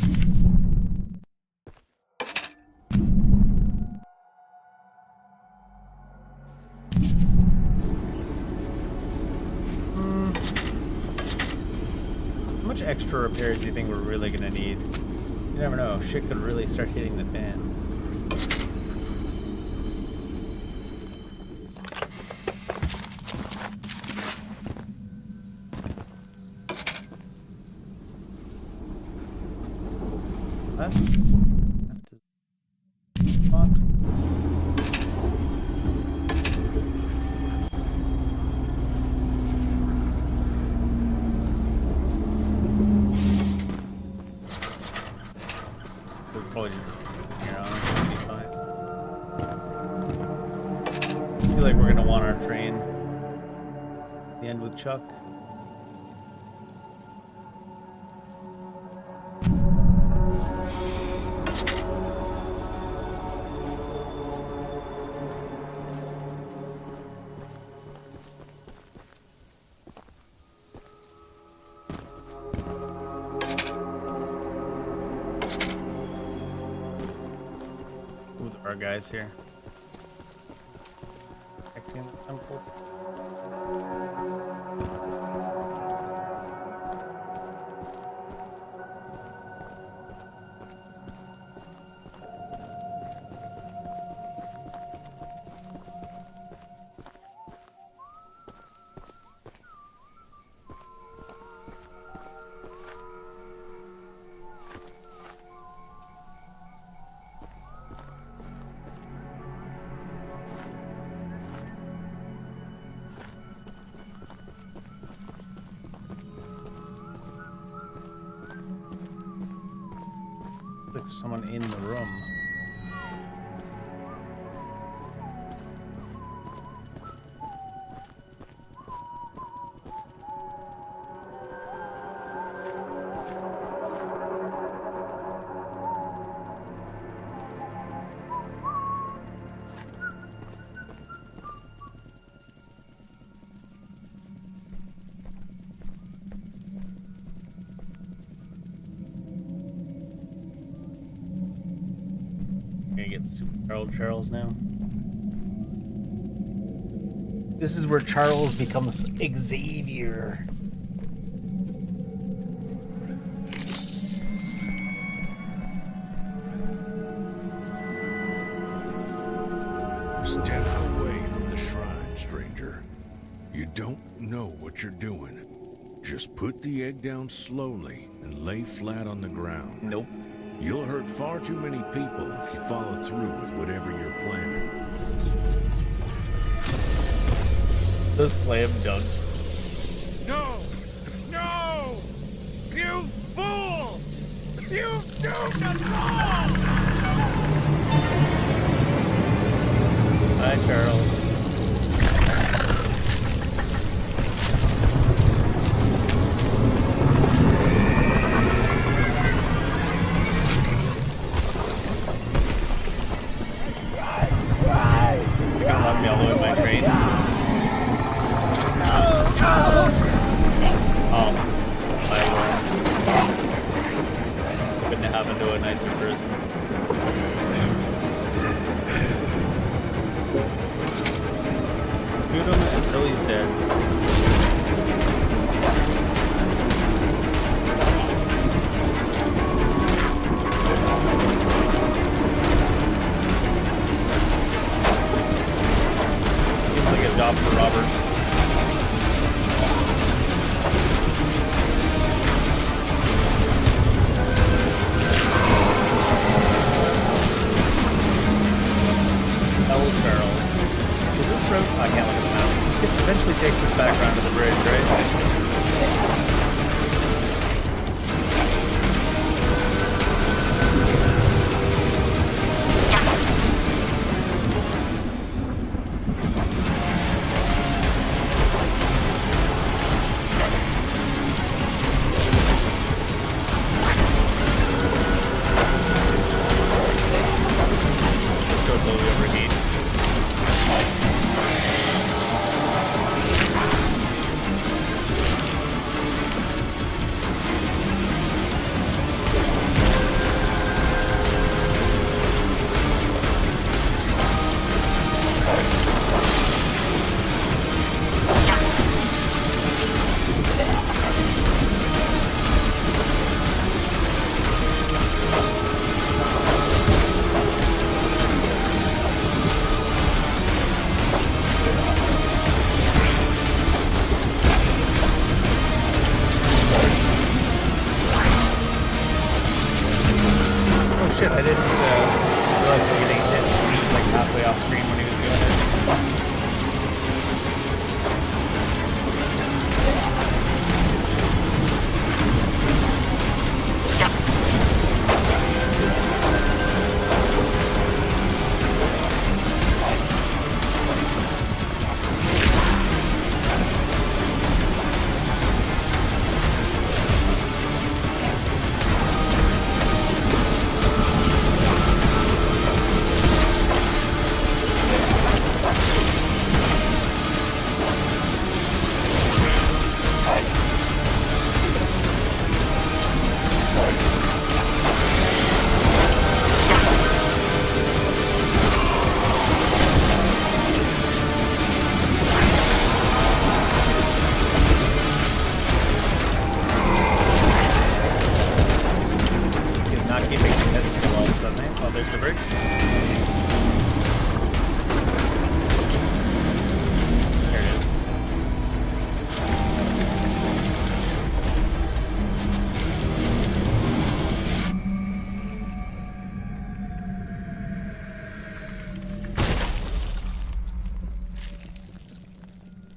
[SPEAKER 1] How much extra repairs do you think we're really gonna need? You never know, shit could really start hitting the fan. Chuck. Ooh, there are guys here. Protecting the temple. Someone in the room. Choo-Choo Charles now. This is where Charles becomes Xavier.
[SPEAKER 21] Step away from the shrine, stranger. You don't know what you're doing. Just put the egg down slowly and lay flat on the ground.
[SPEAKER 1] Nope.
[SPEAKER 21] You'll hurt far too many people if you follow through with whatever you're planning.
[SPEAKER 1] The slam dunk.
[SPEAKER 21] No! No! You fool! You doomed us all!
[SPEAKER 1] Hi, Charles. the bridge, right? Shit, I didn't realize we were getting hit like halfway off screen when he was doing it.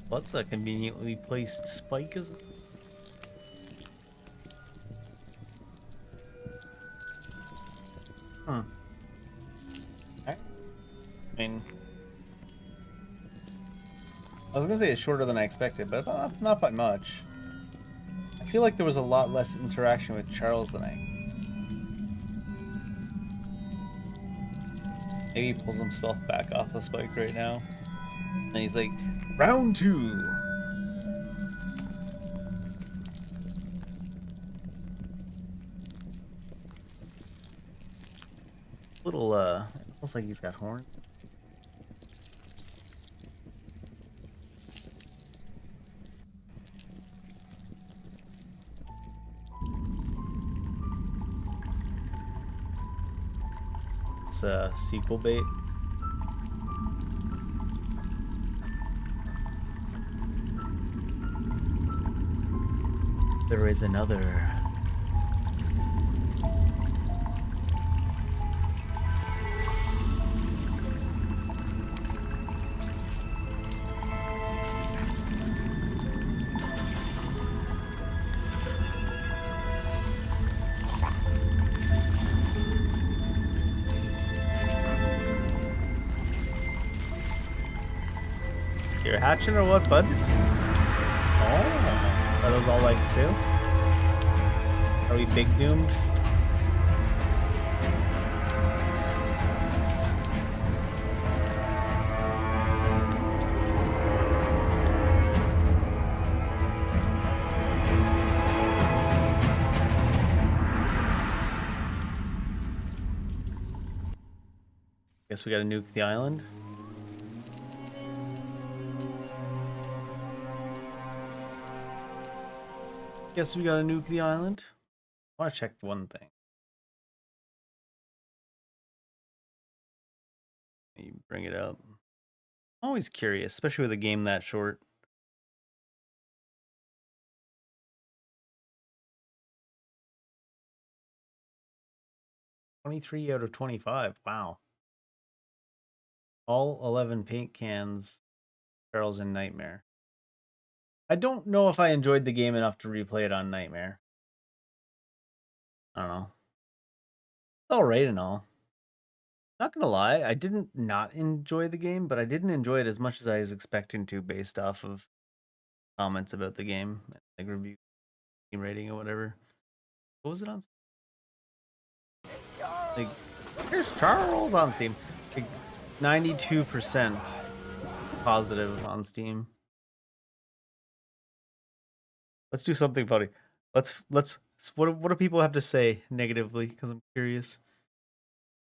[SPEAKER 1] What's a conveniently placed spike? Is it? Hmm. I mean, I was gonna say it's shorter than I expected, but not by much. I feel like there was a lot less interaction with Charles than Maybe he pulls himself back off the spike right now. And he's like, round 2. Little, looks like he's got horns. It's a sequel bait. There is another. You're hatching or what, bud? Oh, are those all legs too? Are we big doomed? Guess we gotta nuke the island. Guess we gotta nuke the island. I want to check one thing. You bring it up. I'm always curious, especially with a game that short. $23 out of 25. Wow. All 11 paint cans. Charles in Nightmare. I don't know if I enjoyed the game enough to replay it on Nightmare. I don't know. It's all right and all. Not gonna lie, I didn't not enjoy the game, but I didn't enjoy it as much as I was expecting to based off of comments about the game, like review rating or whatever. What was it on? Like, here's Charles on Steam. Like 92% positive on Steam. Let's do something funny. Let's. What do people have to say negatively? Because I'm curious.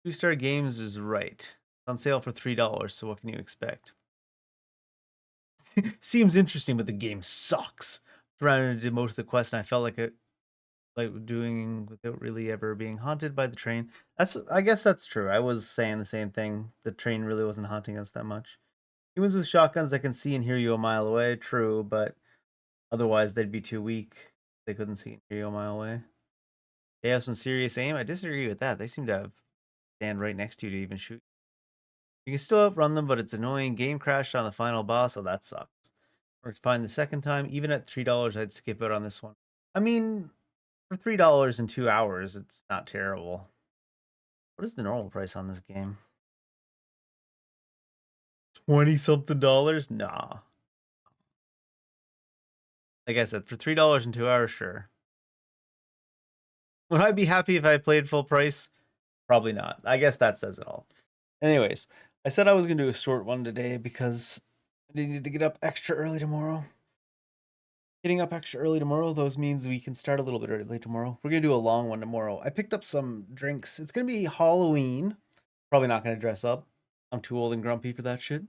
[SPEAKER 1] 2-star Games is right. It's on sale for $3. So what can you expect? Seems interesting, but the game sucks. Surrounded to most of the quests, and I felt like doing without really ever being haunted by the train. I guess that's true. I was saying the same thing. The train really wasn't haunting us that much. Humans with shotguns that can see and hear you a mile away, true, but otherwise they'd be too weak. They couldn't see and hear you a mile away. They have some serious aim. I disagree with that. They seem to stand right next to you to even shoot. You can still outrun them, but it's annoying. Game crashed on the final boss, so that sucks. Or it's fine the second time. Even at $3, I'd skip out on this one. I mean, for $3 in 2 hours, it's not terrible. What is the normal price on this game? 20-something dollars? Nah. Like I said, for $3 in 2 hours, sure. Would I be happy if I played full price? Probably not. I guess that says it all. Anyways, I said I was going to do a short one today because I needed to get up extra early tomorrow. Getting up extra early tomorrow, those means we can start a little bit early tomorrow. We're going to do a long one tomorrow. I picked up some drinks. It's going to be Halloween. Probably not going to dress up. I'm too old and grumpy for that shit.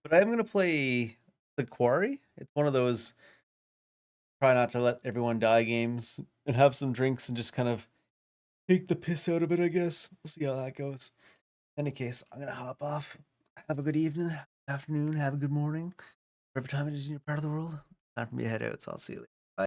[SPEAKER 1] But I'm going to play The Quarry. It's one of those try not to let everyone die games and have some drinks and just kind of take the piss out of it, I guess. We'll see how that goes. In any case, I'm going to hop off. Have a good evening, afternoon, have a good morning. Whatever time it is in your part of the world. Time for me to head out, so I'll see you later.